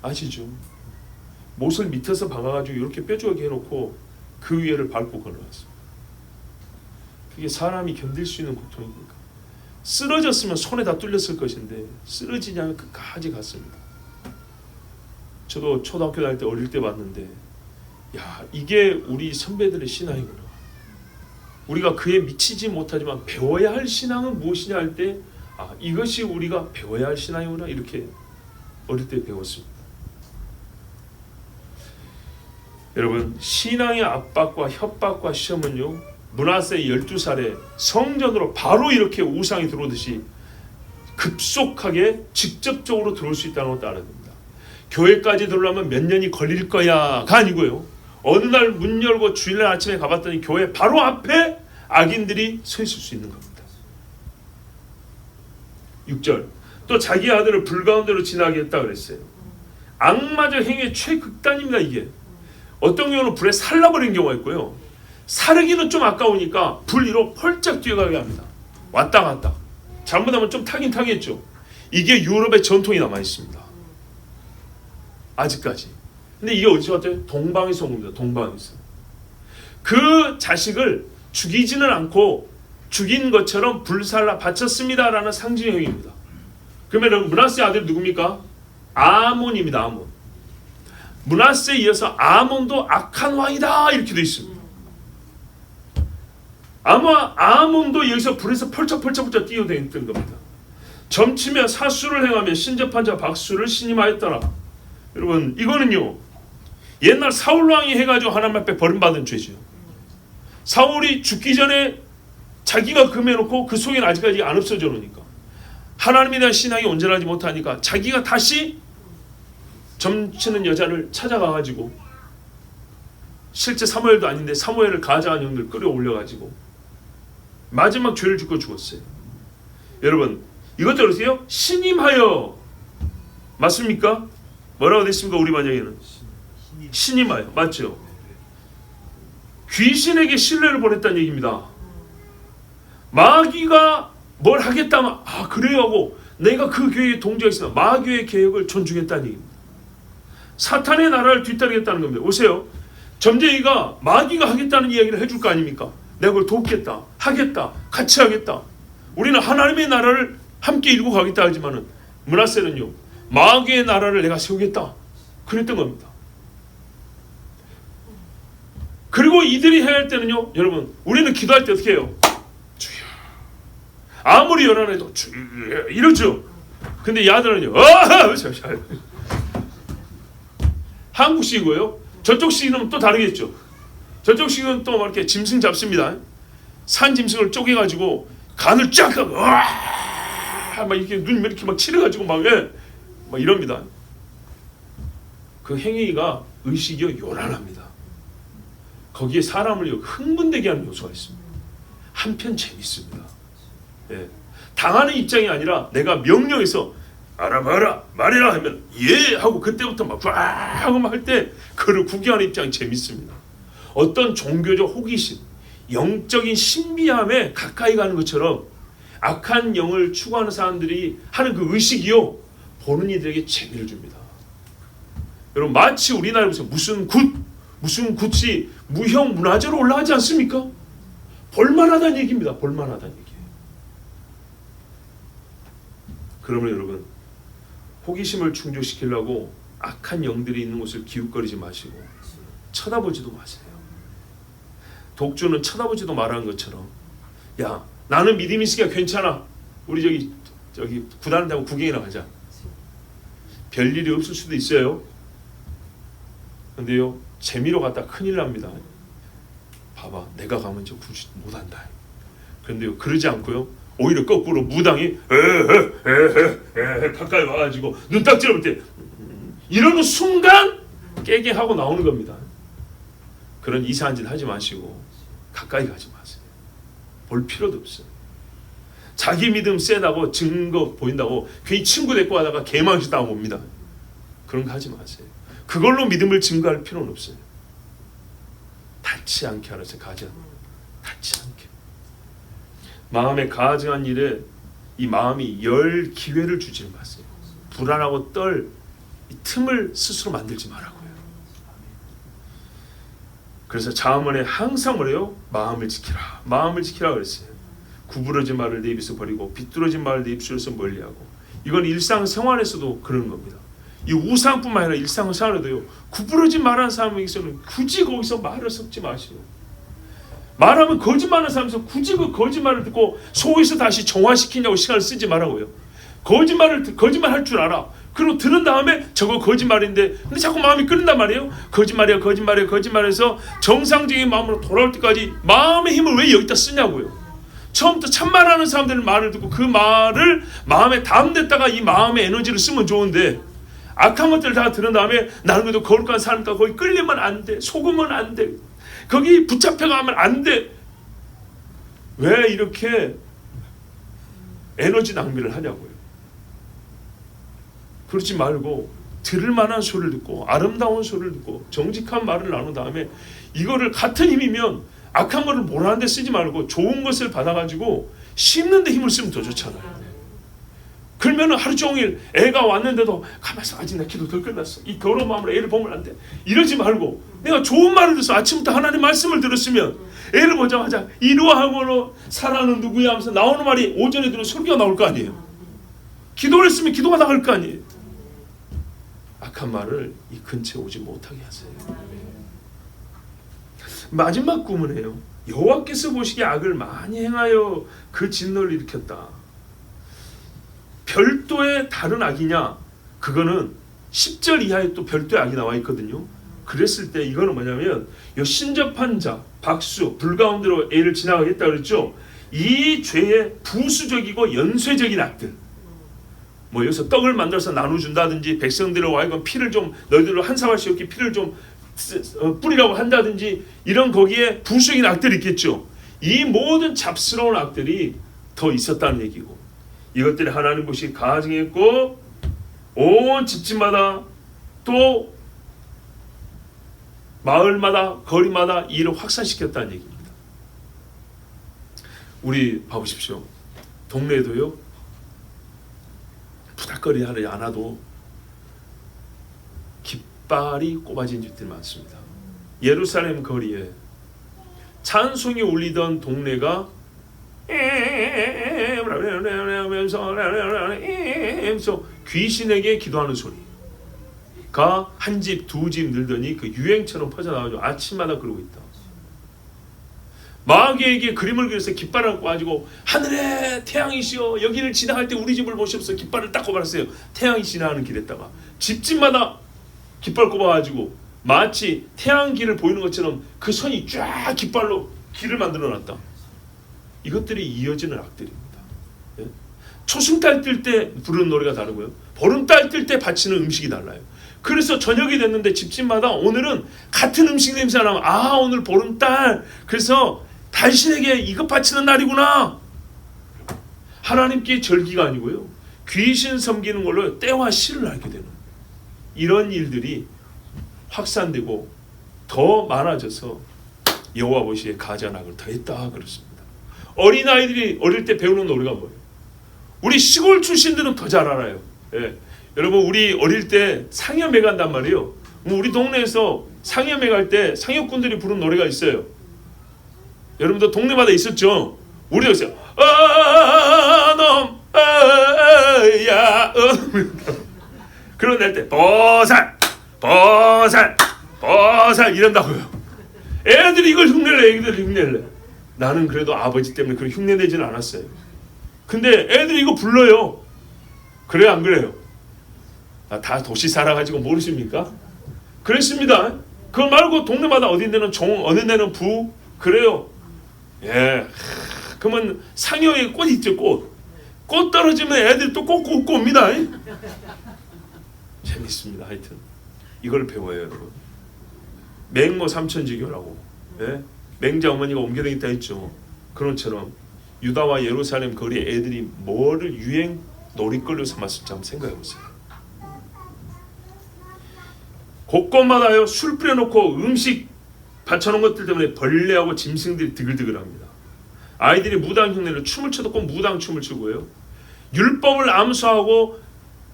아시죠? 못을 밑에서 박아가지고 이렇게 뾰족하게 해놓고 그 위에를 밟고 걸어왔습니다. 그게 사람이 견딜 수 있는 고통입니까? 쓰러졌으면 손에 다 뚫렸을 것인데 쓰러지지 않으면 끝까지 갔습니다. 저도 초등학교 다닐 때 어릴 때 봤는데, 야, 이게 우리 선배들의 신앙이구나. 우리가 그에 미치지 못하지만 배워야 할 신앙은 무엇이냐 할 때, 이것이 우리가 배워야 할 신앙이구나, 이렇게 어릴 때 배웠습니다. 여러분, 신앙의 압박과 협박과 시험은요, 므낫세 12살에 성전으로 바로 이렇게 우상이 들어오듯이 급속하게 직접적으로 들어올 수 있다는 것도 알아야 됩니다. 교회까지 들어오려면 몇 년이 걸릴 거야가 아니고요, 어느 날 문 열고 주일날 아침에 가봤더니 교회 바로 앞에 악인들이 서 있을 수 있는 겁니다. 6절, 또 자기 아들을 불 가운데로 지나게 했다 그랬어요. 악마적 행위의 최극단입니다. 이게 어떤 경우는 불에 살라버린 경우가 있고요. 사르기는 좀 아까우니까 불 위로 펄쩍 뛰어가게 합니다. 왔다 갔다. 잘못하면 좀 타긴 타겠죠. 이게 유럽의 전통이 남아 있습니다. 아직까지. 근데 이게 어디서 왔대요? 동방에서 온 겁니다. 동방에서. 그 자식을 죽이지는 않고 죽인 것처럼 불살라 바쳤습니다라는 상징형입니다. 그러면 므낫세의 아들이 누굽니까? 아몬입니다. 아몬. 므낫세에 이어서 아몬도 악한 왕이다 이렇게 되어 있습니다. 아마 아몬도 여기서 불에서 펄쩍펄쩍 뛰어다녔던 겁니다. 점치며 사수를 행하며 신접한 자 박수를 신임하였더라. 여러분 이거는요 옛날 사울 왕이 해가지고 하나님 앞에 버림받은 죄죠. 사울이 죽기 전에 자기가 금해놓고 그 속에는 아직까지 안 없어져 놓으니까 하나님에 대한 신앙이 온전하지 못하니까 자기가 다시 점치는 여자를 찾아가가지고 실제 사무엘도 아닌데 사무엘을 가자한 형들 끌어올려가지고 마지막 죄를 짓고 죽었어요. 여러분 이것도 그러세요? 신임하여 맞습니까? 뭐라고 됐습니까? 우리 번역에는 신임하여 맞죠? 귀신에게 신뢰를 보냈다는 얘기입니다. 마귀가 뭘 하겠다면 아 그래요 하고 내가 그 계획에 동조했으나 마귀의 계획을 존중했다는 얘기입니다. 사탄의 나라를 뒤따르겠다는 겁니다. 보세요. 점쟁이가 마귀가 하겠다는 이야기를 해줄 거 아닙니까? 내가 그걸 돕겠다, 하겠다, 같이 하겠다. 우리는 하나님의 나라를 함께 이루고 가겠다 하지만은 므낫세는요 마귀의 나라를 내가 세우겠다 그랬던 겁니다. 그리고 이들이 해야 할 때는요 여러분 우리는 기도할 때 어떻게 해요? 주여 아무리 연한해도 주여 이러죠. 근데 이 아들은요 한국식이고요. 저쪽식은 또 다르겠죠. 저쪽식은 또 막 이렇게 짐승 잡습니다. 산 짐승을 쪼개가지고 간을 쫙 하고 막 이렇게 눈 이렇게 막 칠해가지고 막 이럽니다. 그 행위가 의식이 요란합니다. 거기에 사람을 흥분되게 하는 요소가 있습니다. 한편 재밌습니다. 예. 당하는 입장이 아니라 내가 명령해서 알아봐라 말해라 하면 예 하고 그때부터 막 하고 막 할 때 그를 구경하는 입장이 재밌습니다. 어떤 종교적 호기심, 영적인 신비함에 가까이 가는 것처럼 악한 영을 추구하는 사람들이 하는 그 의식이요 보는 이들에게 재미를 줍니다. 여러분 마치 우리나라에서 무슨 굿이 무형 문화재로 올라가지 않습니까? 볼만하다는 얘기입니다. 볼만하다는 얘기예요. 그러면 여러분 호기심을 충족시키려고 악한 영들이 있는 곳을 기웃거리지 마시고 쳐다보지도 마세요. 독주는 쳐다보지도 말하는 것처럼 야 나는 믿음이 있으니까 괜찮아. 우리 저기 구단한다고 구경이나 가자. 별일이 없을 수도 있어요. 근데요 재미로 갔다 큰일 납니다. 봐봐 내가 가면 저 굳이 못한다. 그런데요 그러지 않고요 오히려 거꾸로 무당이 가까이 와가지고 눈 딱 찌르볼 때 이러는 순간 깨게 하고 나오는 겁니다. 그런 이상한 짓 하지 마시고 가까이 가지 마세요. 볼 필요도 없어요. 자기 믿음 세다고 증거 보인다고 괜히 친구 데리고 가다가 개망신 당하고 옵니다. 그런 거 하지 마세요. 그걸로 믿음을 증거할 필요는 없어요. 닿지 않게 알아서 가자. 닿지 않게. 마음에 가증한 일에 이 마음이 열 기회를 주지 마세요. 불안하고 떨 이 틈을 스스로 만들지 말라고요. 그래서 자문에 항상 뭐래요? 마음을 지키라. 마음을 지키라 그랬어요. 구부러진 말을 내 입에서 버리고 비뚤어진 말을 내 입술에서 멀리하고. 이건 일상생활에서도 그런 겁니다. 이 우상뿐만 아니라 일상생활에도요. 구부러진 말하는 사람에게서는 굳이 거기서 말을 섞지 마시고 말하면 거짓말하는 사람에서 굳이 그 거짓말을 듣고 속에서 다시 정화시키냐고 시간을 쓰지 말라고요. 거짓말할 줄 알아. 그리고 들은 다음에 저거 거짓말인데 근데 자꾸 마음이 끓는단 말이에요. 거짓말해서 정상적인 마음으로 돌아올 때까지 마음의 힘을 왜 여기다 쓰냐고요. 처음부터 참말하는 사람들은 말을 듣고 그 말을 마음에 담댔다가 이 마음의 에너지를 쓰면 좋은데 악한 것들을 다 들은 다음에 나는 그래도 거룩한 사람이니까 거기 끌리면 안 돼. 속으면 안 돼. 거기 붙잡혀가면 안 돼. 왜 이렇게 에너지 낭비를 하냐고요. 그렇지 말고 들을 만한 소리를 듣고 아름다운 소리를 듣고 정직한 말을 나눈 다음에 이거를 같은 힘이면 악한 거를 몰아내는 데 쓰지 말고 좋은 것을 받아가지고 심는 데 힘을 쓰면 더 좋잖아요. 그러면 하루 종일 애가 왔는데도 가만있어, 아직 내 기도 덜 끝났어, 이 더러운 마음으로 애를 보면 안 돼, 이러지 말고 내가 좋은 말을 들어서 아침부터 하나님 말씀을 들었으면 애를 보자마자 이리와 하고는 사랑은 누구야 하면서 나오는 말이 오전에 들은 설교가 나올 거 아니에요. 기도를 했으면 기도가 나갈 거 아니에요. 악한 말을 이 근처에 오지 못하게 하세요. 마지막 구문이에요. 여호와께서 보시기에 악을 많이 행하여 그 진노를 일으켰다. 별도의 다른 악이냐? 그거는 10절 이하에 또 별도의 악이 나와 있거든요. 그랬을 때 이거는 뭐냐면 요 신접한 자, 박수, 불 가운데로 애를 지나가겠다 그랬죠. 이 죄의 부수적이고 연쇄적인 악들, 뭐 여기서 떡을 만들어서 나눠준다든지 백성들을 와이건 피를 좀 너희들로 한 사발씩 이렇게 피를 좀 뿌리라고 한다든지 이런 거기에 부수적인 악들이 있겠죠. 이 모든 잡스러운 악들이 더 있었다는 얘기고, 이것들이 하나님 보시기에 가증했고 온 집집마다 또 마을마다 거리마다 이 일을 확산시켰다는 얘기입니다. 우리 봐보십시오. 동네에도요, 부닥거리 하지 않아도 깃발이 꼽아진 집들이 많습니다. 예루살렘 거리에 찬송이 울리던 동네가 귀신에게 기도하는 소리가 한 집, 두 집 늘더니 그 유행처럼 퍼져나가지고 아침마다 그러고 있다. 마귀에게 그림을 그려서 깃발을 꽂아가지고 하늘에 태양이시여 여기를 지나갈 때 우리 집을 보시옵소서 깃발을 딱 꼽아놨어요. 태양이 지나가는 길에다가 집집마다 깃발 꼽아가지고 마치 태양길을 보이는 것처럼 그 선이 쫙 깃발로 길을 만들어놨다. 이것들이 이어지는 악들입니다. 예? 초승달 뜰 때 부르는 노래가 다르고요, 보름달 뜰 때 바치는 음식이 달라요. 그래서 저녁이 됐는데 집집마다 오늘은 같은 음식 냄새가 나면 아, 오늘 보름달, 그래서 달신에게 이것 바치는 날이구나. 하나님께 절기가 아니고요, 귀신 섬기는 걸로 때와 시를 알게 되는 이런 일들이 확산되고 더 많아져서 여호와 보시기에 가짠악을 더했다 그렇습니다. 어린아이들이 어릴 때 배우는 노래가 뭐예요? 우리 시골 출신들은 더 잘 알아요. 예. 여러분, 우리 어릴 때 상여매 간단 말이에요. 우리 동네에서 상여매 갈 때 상여꾼들이 부른 노래가 있어요. 여러분도 동네마다 있었죠? 우리도 있어요. 그런 날 때 보살 보살 보살 이런다고요. 애들이 이걸 흉내를 내, 애들이 흉내를 내. 나는 그래도 아버지 때문에 그렇게 흉내내지는 않았어요. 근데 애들이 이거 불러요. 그래요, 안 그래요? 다 도시 살아가지고 모르십니까? 그랬습니다. 그거 말고 동네마다 어디 데는 종, 어느 데는 부, 그래요. 예. 그러면 상여에 꽃 있죠, 꽃. 꽃 떨어지면 애들 또 꽃 꽂고 옵니다. 재밌습니다. 하여튼 이걸 배워요, 여러분. 맹모 삼천지교라고. 예? 맹자 어머니가 옮겨다녔다 했죠. 그런 것처럼 유다와 예루살렘 거리에 애들이 뭐를 유행 놀이거리로 삼았을지 한번 생각해 보세요. 곳곳마다요, 술 뿌려놓고 음식 받쳐놓은 것들 때문에 벌레하고 짐승들이 드글드글합니다. 아이들이 무당 흉내를 춤을 춰도 꼭 무당 춤을 추고요, 율법을 암수하고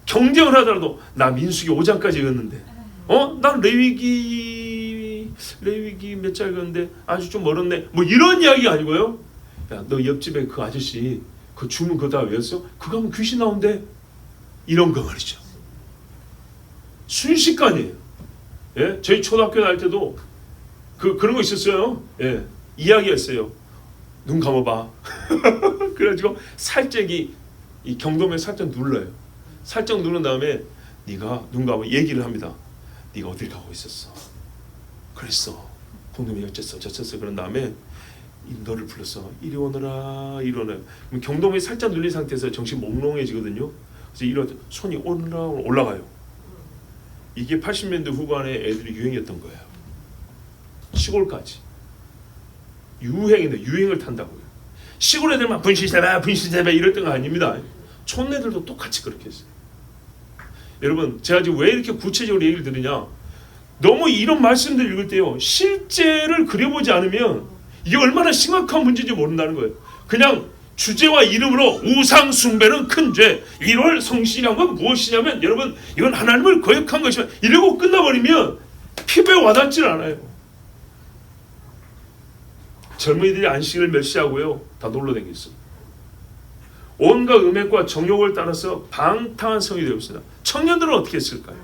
경쟁을 하더라도 나 민수기 5장까지 읽었는데 난 레위기 몇 장 읽었는데 아주 좀 멀었네, 뭐 이런 이야기가 아니고요, 야, 너 옆집에 그 아저씨 그 주문 그거 다 외웠어? 그거 하면 귀신 나온대, 이런 거 말이죠. 순식간이에요. 예? 저희 초등학교 다닐 때도 그런 거 있었어요. 예. 이야기였어요. 눈 감아봐. 그래가지고 살짝 이 경도면 살짝 눌러요. 살짝 누른 다음에 네가 눈 감아 얘기를 합니다. 네가 어딜 가고 있었어? 그랬어. 공동이 어쨌어 저쨌어. 그런 다음에 너를 불렀어. 이리 오너라, 이리 오너라. 경동이 살짝 눌린 상태에서 정신 몽롱해지거든요. 그래서 이런 손이 올라가요. 이게 80년대 후반에 애들이 유행이었던 거예요. 시골까지 유행인데 유행을 탄다고요. 시골 애들만 분신세배 분신세배 이랬던 거 아닙니다. 촌애들도 똑같이 그렇게 했어요. 여러분 제가 지금 왜 이렇게 구체적으로 얘기를 드리냐, 너무 이런 말씀들 읽을 때요 실제를 그려보지 않으면 이게 얼마나 심각한 문제인지 모른다는 거예요. 그냥 주제와 이름으로 우상 숭배는 큰 죄, 1월 성신이란 건 무엇이냐면 여러분 이건 하나님을 거역한 것이면 이러고 끝나버리면 피부에 와닿질 않아요. 젊은이들이 안식을 멸시하고요 다 놀러 다녔어요. 온갖 음액과 정욕을 따라서 방탕한 성이 되었습니다. 청년들은 어떻게 했을까요?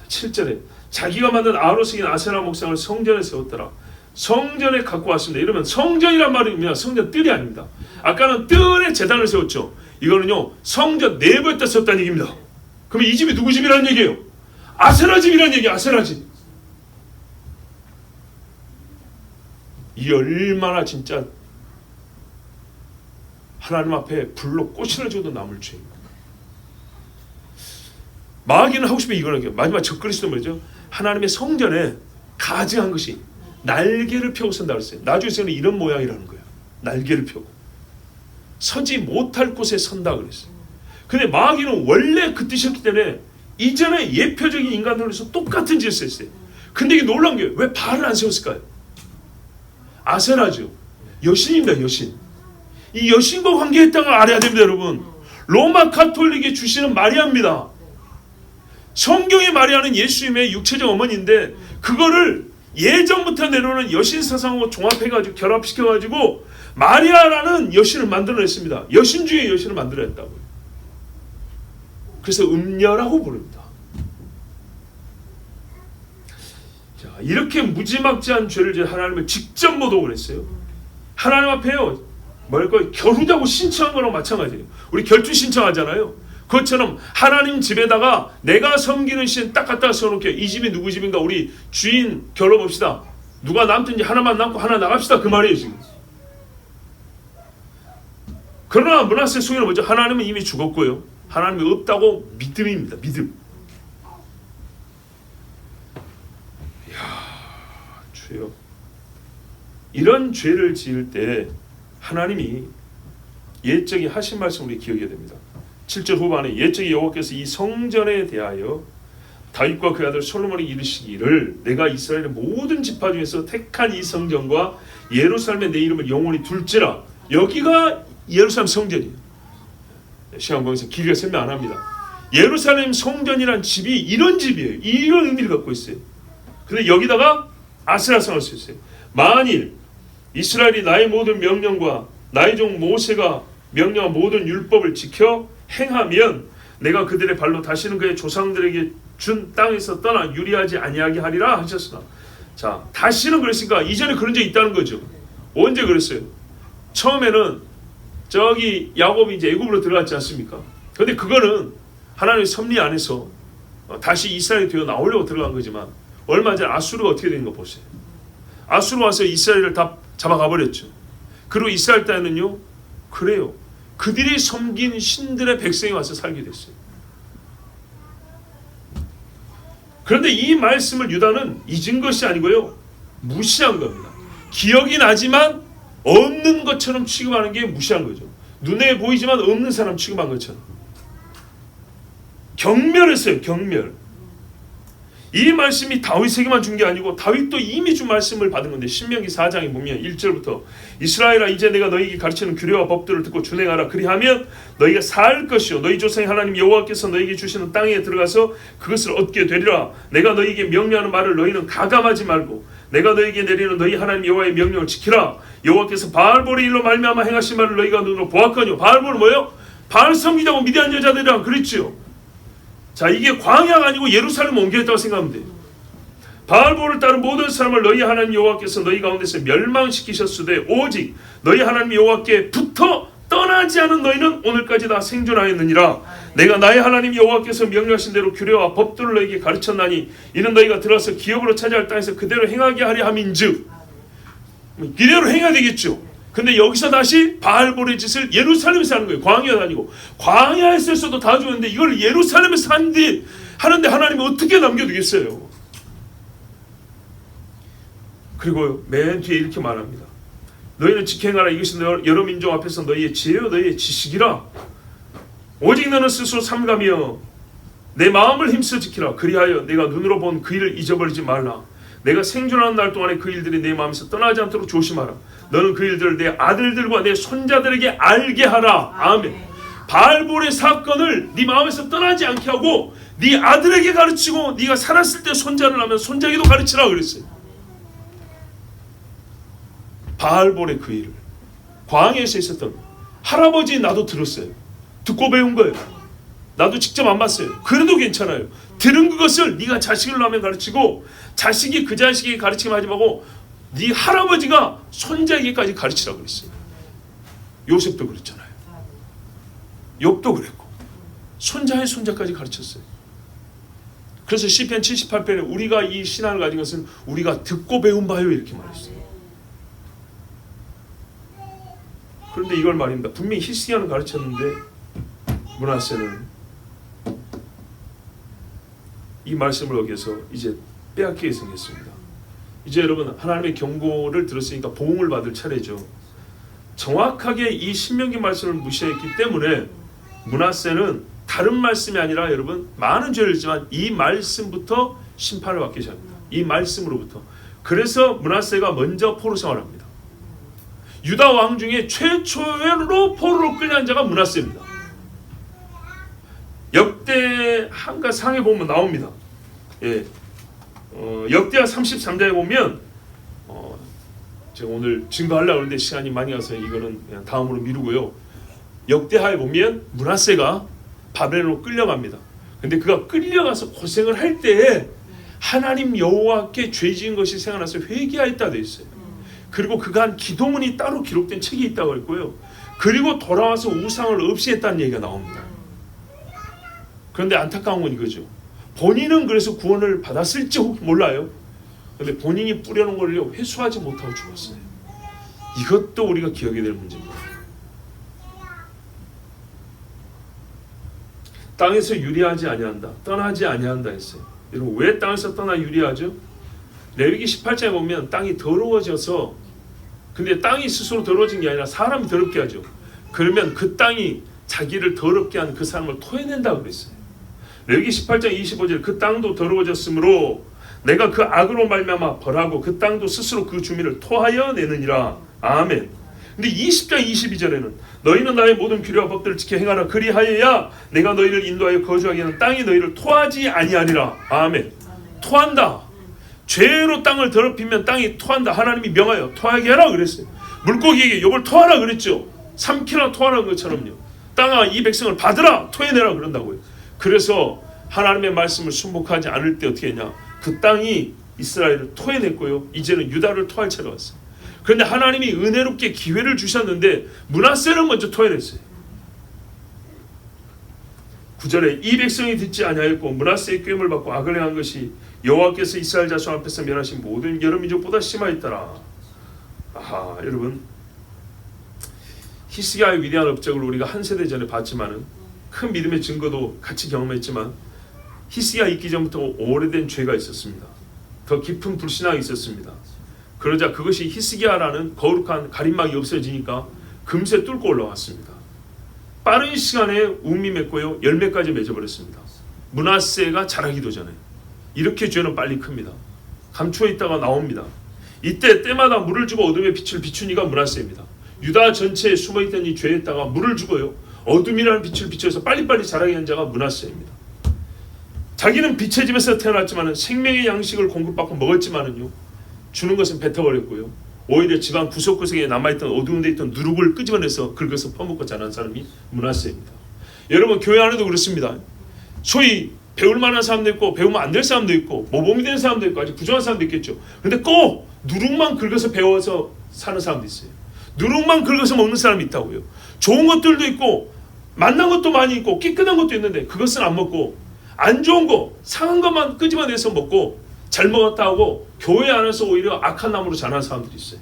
7절에 자기가 만든 아로스인 아세라 목상을 성전에 세웠더라. 성전에 갖고 왔습니다. 이러면 성전이란 말입니다. 성전 뜰이 아닙니다. 아까는 뜰에 제단을 세웠죠. 이거는요 성전 내부에다 세웠다는 얘기입니다. 그럼 이 집이 누구 집이라는 얘기예요? 아세라 집이라는 얘기예요. 아세라 집. 이 얼마나 진짜 하나님 앞에 불로 꽃이나 줘도 남을 죄입니다. 마귀는 하고 싶은 이거는 게요. 마지막 적그리스도 말이죠. 하나님의 성전에 가증한 것이 날개를 펴고 선다 그랬어요. 나중에서는 이런 모양이라는 거예요. 날개를 펴고 서지 못할 곳에 선다 그랬어요. 근데 마귀는 원래 그 뜻이었기 때문에 이전에 예표적인 인간들에서 똑같은 짓을 했어요. 근데 이게 놀라운 게 왜 발을 안 세웠을까요? 아세라죠. 여신입니다. 여신. 이 여신과 관계했다는 걸 알아야 됩니다. 여러분. 로마 가톨릭이 주시는 마리아입니다. 성경의 마리아는 예수님의 육체적 어머니인데 그거를 예전부터 내려오는 여신 사상하고 종합해가지고 결합시켜가지고 마리아라는 여신을 만들어냈습니다. 여신 중에 여신을 만들어냈다고요. 그래서 음녀라고 부릅니다. 자, 이렇게 무지막지한 죄를 하나님을 직접 모독을 했어요. 하나님 앞에요 뭐랄까 겨루자고 신청한 거랑 마찬가지예요. 우리 결투 신청하잖아요. 그것처럼 하나님 집에다가 내가 섬기는 신 딱 갖다가 세워놓게 이 집이 누구 집인가 우리 주인 겨뤄봅시다. 누가 남든지 하나만 남고 하나 나갑시다. 그 말이에요 지금. 그러나 므낫세 속에는 뭐죠? 하나님은 이미 죽었고요. 하나님이 없다고 믿음입니다. 믿음. 이야 주여, 이런 죄를 지을 때 하나님이 예적이 하신 말씀 우리 기억해야 됩니다. 7절 후반에 예적이 여호와께서 이 성전에 대하여 다윗과 그 아들 솔로몬이 이르시기를 내가 이스라엘의 모든 지파 중에서 택한 이 성전과 예루살렘에 내 이름을 영원히 둘지라. 여기가 예루살렘 성전이에요. 시간 관계에서 길게 설명 안 합니다. 예루살렘 성전이란 집이 이런 집이에요. 이런 의미를 갖고 있어요. 근데 여기다가 아세라상을 쓰였어요. 만일 이스라엘이 나의 모든 명령과 나의 종 모세가 명령한 모든 율법을 지켜 행하면 내가 그들의 발로 다시는 그의 조상들에게 준 땅에서 떠나 유리하지 아니하게 하리라 하셨으나, 자 다시는 그랬으니까 이전에 그런 적이 있다는 거죠. 언제 그랬어요? 처음에는 저기 야곱이 이제 애굽으로 들어갔지 않습니까? 근데 그거는 하나님의 섭리 안에서 다시 이스라엘이 되어 나오려고 들어간 거지만 얼마 전에 아수르가 어떻게 된 거 보세요. 아수르 와서 이스라엘을 다 잡아가 버렸죠. 그리고 이스라엘 땅에는요 그래요. 그들이 섬긴 신들의 백성이 와서 살게 됐어요. 그런데 이 말씀을 유다는 잊은 것이 아니고요 무시한 겁니다. 기억이 나지만 없는 것처럼 취급하는 게 무시한 거죠. 눈에 보이지만 없는 사람 취급한 것처럼 경멸했어요. 경멸. 이 말씀이 다윗에게만 준 게 아니고 다윗도 이미 준 말씀을 받은 건데 신명기 4장에 보면 1절부터 이스라엘아 이제 내가 너희에게 가르치는 규례와 법들을 듣고 준행하라. 그리하면 너희가 살 것이요 너희 조상의 하나님 여호와께서 너희에게 주시는 땅에 들어가서 그것을 얻게 되리라. 내가 너희에게 명령하는 말을 너희는 가감하지 말고 내가 너희에게 내리는 너희 하나님 여호와의 명령을 지키라. 여호와께서 바알볼의 일로 말미암아 행하신 말을 너희가 눈으로 보았거니와. 바알볼은 뭐예요? 바알 섬기자고 미디안 여자들이랑 그랬죠. 자 이게 광야가 아니고 예루살렘 옮겨졌다고 생각하면 돼요. 바알볼을 따른 모든 사람을 너희 하나님 여호와께서 너희 가운데서 멸망시키셨으되 오직 너희 하나님 여호와께 붙어 떠나지 않은 너희는 오늘까지 다 생존하였느니라. 내가 나의 하나님 여호와께서 명령하신 대로 규례와 법들을 너희에게 가르쳤나니 이는 너희가 들어서 기업으로 차지할 땅에서 그대로 행하게 하려 함인즉. 이대로 행해야 되겠죠. 근데 여기서 다시 바알볼의 짓을 예루살렘에서 하는 거예요. 광야가 아니고. 광야에서도 다 주는데 이걸 예루살렘에서 하는데 하나님이 어떻게 남겨두겠어요. 그리고 맨 뒤에 이렇게 말합니다. 너희는 지켜행하라. 이것이 여러 민족 앞에서 너희의 지혜요 너희의 지식이라. 오직 너는 스스로 삼가며 내 마음을 힘써 지키라. 그리하여 내가 눈으로 본 그 일을 잊어버리지 말라. 내가 생존하는 날 동안에 그 일들이 내 마음에서 떠나지 않도록 조심하라. 너는 그 일들을 내 아들들과 내 손자들에게 알게 하라. 아멘. 바알볼의 사건을 네 마음에서 떠나지 않게 하고 네 아들에게 가르치고 네가 살았을 때 손자를 하면 손자에게도 가르치라 그랬어요. 바알볼의 그 일을 광야에서 있었던 할아버지 나도 들었어요. 듣고 배운 거예요. 나도 직접 안 봤어요. 그래도 괜찮아요. 들은 그것을 네가 자식을 낳으면 가르치고 자식이 그 자식에게 가르치기만 하지 말고 네 할아버지가 손자에게까지 가르치라고 그랬어요. 요셉도 그랬잖아요. 욥도 그랬고 손자의 손자까지 가르쳤어요. 그래서 시편 78편에 우리가 이 신앙을 가진 것은 우리가 듣고 배운 바요 이렇게 말했어요. 그런데 이걸 말입니다. 분명히 히스기야는 가르쳤는데 므낫세는 이 말씀을 어겨서 이제 빼앗기게 생겼습니다. 이제 여러분 하나님의 경고를 들었으니까 보응을 받을 차례죠. 정확하게 이 신명기 말씀을 무시했기 때문에 므낫세는 다른 말씀이 아니라 여러분 많은 죄를 지만 이 말씀부터 심판을 받기 시작합니다. 이 말씀으로부터. 그래서 므낫세가 먼저 포로 생활합니다. 유다 왕 중에 최초로 포로로 끌려간 자가 므낫세입니다. 역대 한가 상에 보면 나옵니다. 예, 역대하 33장에 보면 제가 오늘 증거하려고 하는데 시간이 많이 가서 이거는 그냥 다음으로 미루고요. 역대하에 보면 므낫세가 바벨론으로 끌려갑니다. 근데 그가 끌려가서 고생을 할 때에 하나님 여호와께 죄 지은 것이 생각나서 회개하였다 되어 있어요. 그리고 그가 한 기도문이 따로 기록된 책이 있다고 했고요. 그리고 돌아와서 우상을 없이 했다는 얘기가 나옵니다. 그런데 안타까운 건 이거죠. 본인은 그래서 구원을 받았을지 몰라요. 그런데 본인이 뿌려놓은 걸요 회수하지 못하고 죽었어요. 이것도 우리가 기억해야 될 문제입니다. 땅에서 유리하지 아니한다. 떠나지 아니한다 했어요. 여러분 왜 땅에서 떠나 유리하죠? 레위기 18장에 보면 땅이 더러워져서 근데 땅이 스스로 더러워진 게 아니라 사람이 더럽게 하죠. 그러면 그 땅이 자기를 더럽게 한 그 사람을 토해낸다고 그랬어요. 레위기 18장 25절 그 땅도 더러워졌으므로 내가 그 악으로 말미암아 벌하고 그 땅도 스스로 그 주민을 토하여 내느니라. 아멘. 근데 20장 22절에는 너희는 나의 모든 규례와 법들을 지켜 행하라. 그리하여야 내가 너희를 인도하여 거주하게 하는 땅이 너희를 토하지 아니하리라. 아멘. 토한다. 죄로 땅을 더럽히면 땅이 토한다. 하나님이 명하여 토하게 하라 그랬어요. 물고기에게 이걸 토하라 그랬죠. 삼키라 토하라는 것처럼요. 땅아 이 백성을 받으라 토해내라 그런다고요. 그래서 하나님의 말씀을 순복하지 않을 때 어떻게 했냐. 그 땅이 이스라엘을 토해냈고요. 이제는 유다를 토할 차례가 왔어요. 그런데 하나님이 은혜롭게 기회를 주셨는데 므낫세를 먼저 토해냈어요. 9절에 이 백성이 듣지 아니하였고 므낫세의 꾀임을 받고 악을 행한 것이 여호와께서 이스라엘 자손 앞에서 멸하신 모든 여러 민족보다 심하였더라. 아하, 여러분 히스기야의 위대한 업적을 우리가 한 세대 전에 봤지만은 큰 믿음의 증거도 같이 경험했지만 히스기야 있기 전부터 오래된 죄가 있었습니다. 더 깊은 불신앙이 있었습니다. 그러자 그것이 히스기야라는 거룩한 가림막이 없어지니까 금세 뚫고 올라왔습니다. 빠른 시간에 우미 맺고요 열매까지 맺어버렸습니다. 므낫세가 자라기도 전에. 이렇게 죄는 빨리 큽니다. 감추어 있다가 나옵니다. 이때 때마다 물을 주고 어둠의 빛을 비춘 이가 므낫세입니다. 유다 전체에 숨어있던 이 죄에다가 물을 주고요 어둠이라는 빛을 비춰서 빨리빨리 자라게 한 자가 므낫세입니다. 자기는 빛의 집에서 태어났지만 생명의 양식을 공급받고 먹었지만은요 주는 것은 뱉어버렸고요 오히려 집안 구석구석에 남아있던 어두운 데 있던 누룩을 끄집어내서 긁어서 퍼먹고 자란 사람이 므낫세입니다. 여러분 교회 안에도 그렇습니다. 소위 배울 만한 사람도 있고 배우면 안 될 사람도 있고 모범이 되는 사람도 있고 아주 부정한 사람도 있겠죠. 근데 꼭 누룩만 긁어서 배워서 사는 사람도 있어요. 누룩만 긁어서 먹는 사람이 있다고요. 좋은 것들도 있고 맛난 것도 많이 있고 깨끗한 것도 있는데 그것은 안 먹고 안 좋은 거 상한 것만 끄집어내서 먹고 잘 먹었다 하고 교회 안에서 오히려 악한 나무로 자라는 사람들이 있어요.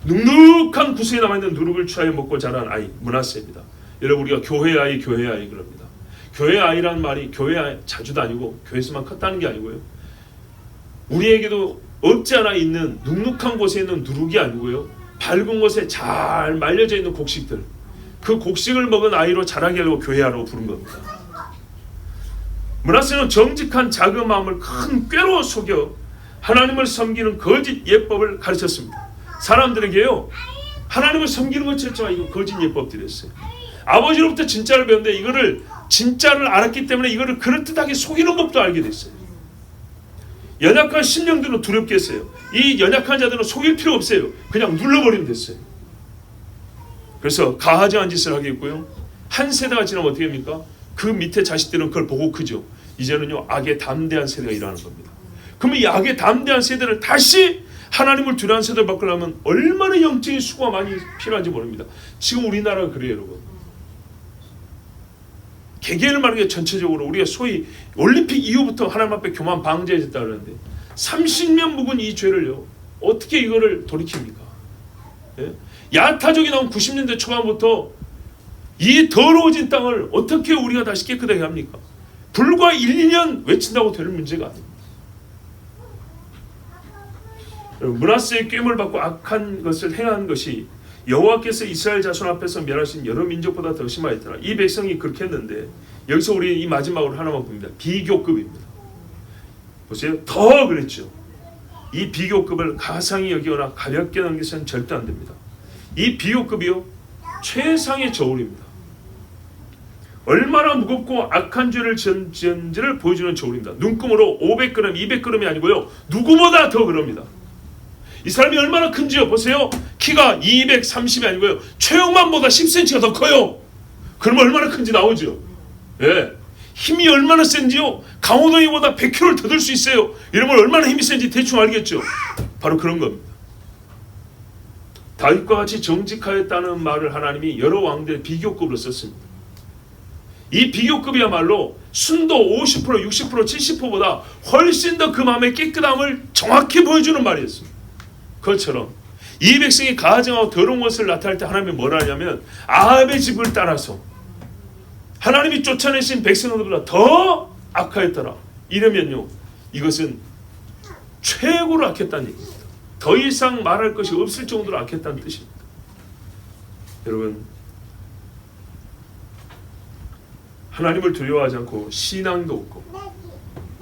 눅눅한 구석에 남아있는 누룩을 취하여 먹고 자란 아이 므낫세입니다. 여러분 우리가 교회 아이 그럽니다. 교회 아이란 말이 교회 아이 자주 다니고 교회에서만 컸다는 게 아니고요. 우리에게도 없지 않아 있는 눅눅한 곳에 있는 누룩이 아니고요. 밝은 곳에 잘 말려져 있는 곡식들 그 곡식을 먹은 아이로 자라게 하려고 교회하라고 부른 겁니다. 므낫세는 정직한 작은 마음을 큰 꾀로 속여 하나님을 섬기는 거짓 예법을 가르쳤습니다. 사람들에게요, 하나님을 섬기는 것처럼 이거 거짓 예법들이었어요. 아버지로부터 진짜를 배웠는데 이거를 진짜를 알았기 때문에 이거를 그럴듯하게 속이는 법도 알게 됐어요. 연약한 심령들은 두렵게 했어요. 이 연약한 자들은 속일 필요 없어요. 그냥 눌러버리면 됐어요. 그래서 가증한 짓을 하겠고요. 한 세대가 지나면 어떻게 됩니까? 그 밑에 자식들은 그걸 보고 크죠. 이제는요, 악에 담대한 세대가 일어나는 겁니다. 그러면 이 악에 담대한 세대를 다시 하나님을 두려워하는 세대를 바꾸려면 얼마나 영적인 수고가 많이 필요한지 모릅니다. 지금 우리나라가 그래요, 여러분. 개개인을 말하는 게 전체적으로 우리가 소위 올림픽 이후부터 하나님 앞에 교만 방지해졌다 그러는데 30년 묵은 이 죄를요, 어떻게 이거를 돌이킵니까? 예? 야타족이 나온 90년대 초반부터 이 더러워진 땅을 어떻게 우리가 다시 깨끗하게 합니까? 불과 1, 2년 외친다고 될 문제가 아닙니다. 므낫세의 꾀물 받고 악한 것을 행한 것이 여호와께서 이스라엘 자손 앞에서 멸하신 여러 민족보다 더 심하였더라. 이 백성이 그렇게 했는데 여기서 우리 이 마지막으로 하나만 봅니다. 비교급입니다. 보세요. 더 그랬죠. 이 비교급을 가상히 여기거나 가볍게 넘겨서는 절대 안 됩니다. 이 비교급이요, 최상의 저울입니다. 얼마나 무겁고 악한 죄를 지은지를 보여주는 저울입니다. 눈금으로 500g, 200g이 아니고요, 누구보다 더 그럽니다. 이 사람이 얼마나 큰지요. 보세요. 키가 230이 아니고요, 최영만보다 10cm가 더 커요. 그러면 얼마나 큰지 나오죠. 예. 힘이 얼마나 센지요. 강호동이보다 100kg를 더 들 수 있어요. 이러면 얼마나 힘이 센지 대충 알겠죠. 바로 그런 겁니다. 다윗과 같이 정직하였다는 말을 하나님이 여러 왕들의 비교급으로 썼습니다. 이 비교급이야말로 순도 50%, 60%, 70%보다 훨씬 더 그 마음의 깨끗함을 정확히 보여주는 말이었습니다. 그것처럼 이 백성이 가증하고 더러운 것을 나타낼 때 하나님이 뭐라 하냐면 아합의 집을 따라서 하나님이 쫓아내신 백성들보다 더 악하였더라. 이러면요, 이것은 최고로 악했다는 얘기입니다. 더 이상 말할 것이 없을 정도로 악했다는 뜻입니다. 여러분, 하나님을 두려워하지 않고 신앙도 없고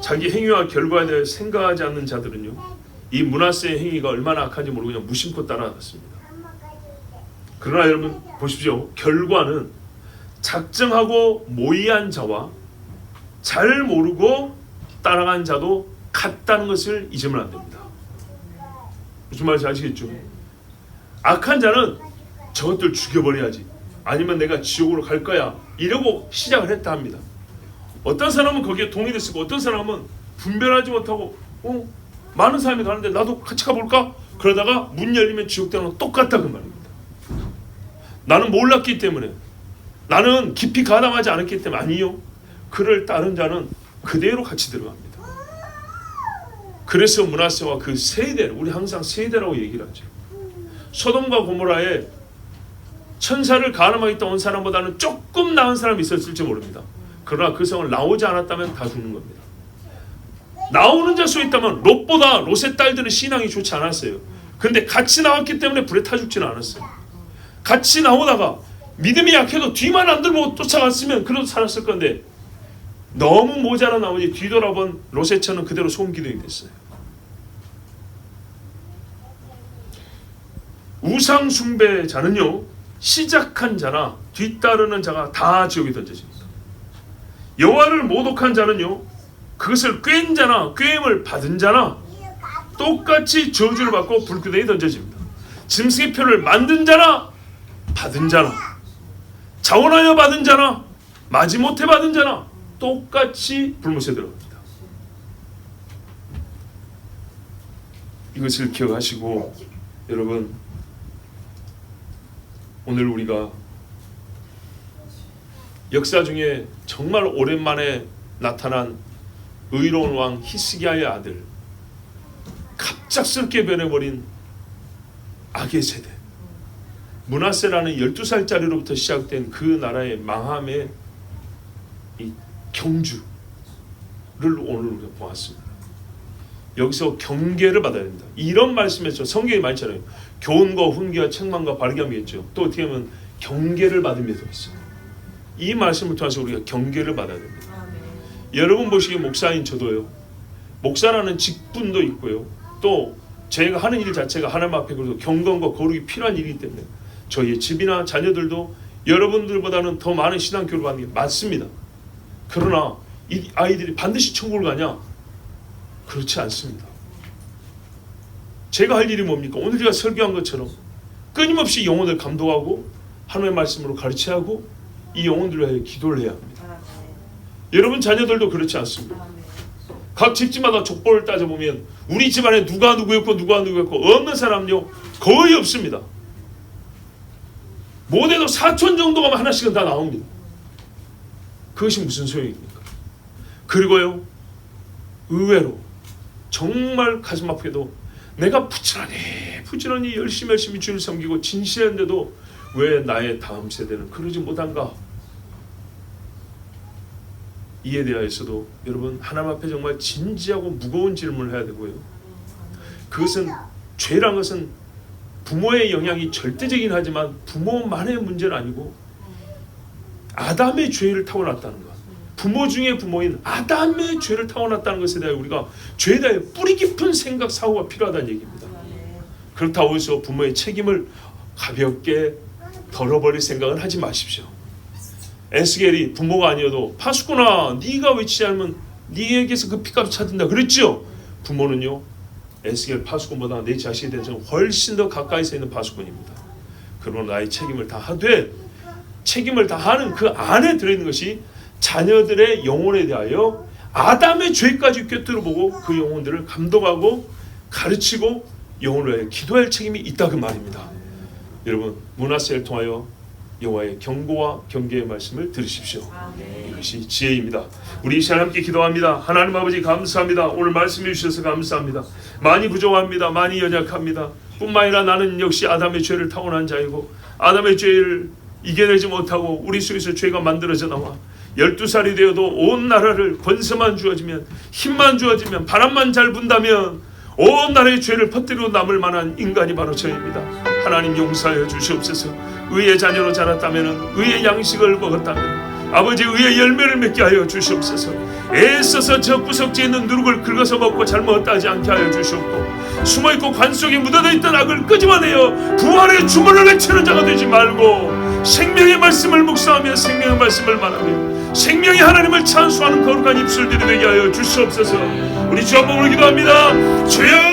자기 행위와 결과에 대해 생각하지 않는 자들은요, 이 므낫세의 행위가 얼마나 악한지 모르고 그냥 무심코 따라갔습니다. 그러나 여러분 보십시오. 결과는 작정하고 모의한 자와 잘 모르고 따라간 자도 같다는 것을 잊으면 안 됩니다. 무슨 말인지 아시겠죠? 악한 자는 저것들 죽여버려야지, 아니면 내가 지옥으로 갈 거야, 이러고 시작을 했다 합니다. 어떤 사람은 거기에 동의됐고 어떤 사람은 분별하지 못하고 많은 사람이 가는데 나도 같이 가볼까? 그러다가 문 열리면 지옥대랑 똑같다 그 말입니다. 나는 몰랐기 때문에, 나는 깊이 가담하지 않았기 때문에. 아니요, 그를 따른 자는 그대로 같이 들어갑니다. 그래서 므낫세와 그 세대를 우리 항상 세대라고 얘기를 하죠. 소돔과 고모라에 천사를 가늠하겠다 온 사람보다는 조금 나은 사람이 있었을지 모릅니다. 그러나 그 성을 나오지 않았다면 다 죽는 겁니다. 나오는 자 수에 있다면 롯보다 롯의 딸들은 신앙이 좋지 않았어요. 근데 같이 나왔기 때문에 불에 타 죽지는 않았어요. 같이 나오다가 믿음이 약해도 뒤만 안 들고 쫓아갔으면 그래도 살았을 건데 너무 모자란 나머지 뒤돌아본 롯의 처는 그대로 소금 기둥이 됐어요. 우상 숭배자는요, 시작한 자나 뒤따르는 자가 다 지옥에 던져집니다. 여호와를 모독한 자는요, 그것을 꾀인 자나 꾀임을 받은 자나 똑같이 저주를 받고 불구덩이에 던져집니다. 짐승의 표를 만든 자나 받은 자나 자원하여 받은 자나 마지못해 받은 자나 똑같이 불못에 들어갑니다. 이것을 기억하시고 여러분, 오늘 우리가 역사 중에 정말 오랜만에 나타난 의로운 왕 히스기야의 아들, 갑작스럽게 변해버린 악의 세대, 므낫세라는 12살짜리로부터 시작된 그 나라의 망함의 이 경주를 오늘 우리가 보았습니다. 여기서 경계를 받아야 됩니다. 이런 말씀에서 성경이 많잖아요. 교훈과 훈계와 책망과 발견이겠죠. 또 어떻게 하면 경계를 받음에 있어요. 이 말씀을 통해서 우리가 경계를 받아야 됩니다. 여러분 보시기에 목사인 저도요, 목사라는 직분도 있고요, 또 제가 하는 일 자체가 하나님 앞에 그래도 경건과 거룩이 필요한 일이기 때문에 저희의 집이나 자녀들도 여러분들보다는 더 많은 신앙 교육을 받는 게 맞습니다. 그러나 이 아이들이 반드시 천국을 가냐? 그렇지 않습니다. 제가 할 일이 뭡니까? 오늘 제가 설교한 것처럼 끊임없이 영혼을 감독하고 하나님의 말씀으로 가르쳐야 하고 이 영혼들을 위해 기도를 해야 합니다. 여러분 자녀들도 그렇지 않습니다. 각 집집마다 족보를 따져보면 우리 집안에 누가 누구였고 누가 누구였고 없는 사람요 거의 없습니다. 못해도 사촌 정도가 하나씩은 다 나옵니다. 그것이 무슨 소용입니까? 그리고요, 의외로 정말 가슴 아프게도 내가 부지런히 열심히 주를 섬기고 진실했는데도 왜 나의 다음 세대는 그러지 못한가? 이에 대하여서도 여러분 하나님 앞에 정말 진지하고 무거운 질문을 해야 되고요. 그것은 죄란 것은 부모의 영향이 절대적이긴 하지만 부모만의 문제는 아니고 아담의 죄를 타고났다는 것, 부모 중에 부모인 아담의 죄를 타고났다는 것에 대해 우리가 죄에 대해 뿌리 깊은 생각 사고가 필요하다는 얘기입니다. 그렇다고 해서 부모의 책임을 가볍게 덜어버릴 생각은 하지 마십시오. 에스겔이 부모가 아니어도 파수꾼아 네가 외치지 않으면 네에게서 그 핏값을 찾는다 그랬죠. 부모는요 에스겔 파수꾼보다 내 자식에 대해서 훨씬 더 가까이서 있는 파수꾼입니다. 그러나 나의 책임을 다하되 책임을 다하는 그 안에 들어있는 것이 자녀들의 영혼에 대하여 아담의 죄까지 꿰뚫어보고 그 영혼들을 감독하고 가르치고 영혼을 위해 기도할 책임이 있다 그 말입니다. 여러분 므낫세를 통하여 여호와의 경고와 경계의 말씀을 들으십시오. 이것이 지혜입니다. 우리 이 시간 함께 기도합니다. 하나님 아버지 감사합니다. 오늘 말씀해 주셔서 감사합니다. 많이 부족합니다. 많이 연약합니다. 뿐만 아니라 나는 역시 아담의 죄를 타고난 자이고 아담의 죄를 이겨내지 못하고 우리 속에서 죄가 만들어져 나와 12살이 되어도 온 나라를 권세만 주어지면 힘만 주어지면 바람만 잘 분다면 온 나라의 죄를 퍼뜨리고 남을 만한 인간이 바로 저입니다. 하나님 용서하여 주시옵소서. 의의 자녀로 자랐다면 의의 양식을 먹었다면 아버지 의의 열매를 맺게 하여 주시옵소서. 애써서 저 구석지에 있는 누룩을 긁어서 먹고 잘못하지 하지 않게 하여 주시옵고 숨어있고 관 속에 묻어져 있던 악을 끄집어내어 부활의 주문을 외치는 자가 되지 말고 생명의 말씀을 묵상하며 생명의 말씀을 말하며 생명의 하나님을 찬송하는 거룩한 입술들이 되게 하여 주시옵소서. 우리 주 한 번을 기도합니다. 주여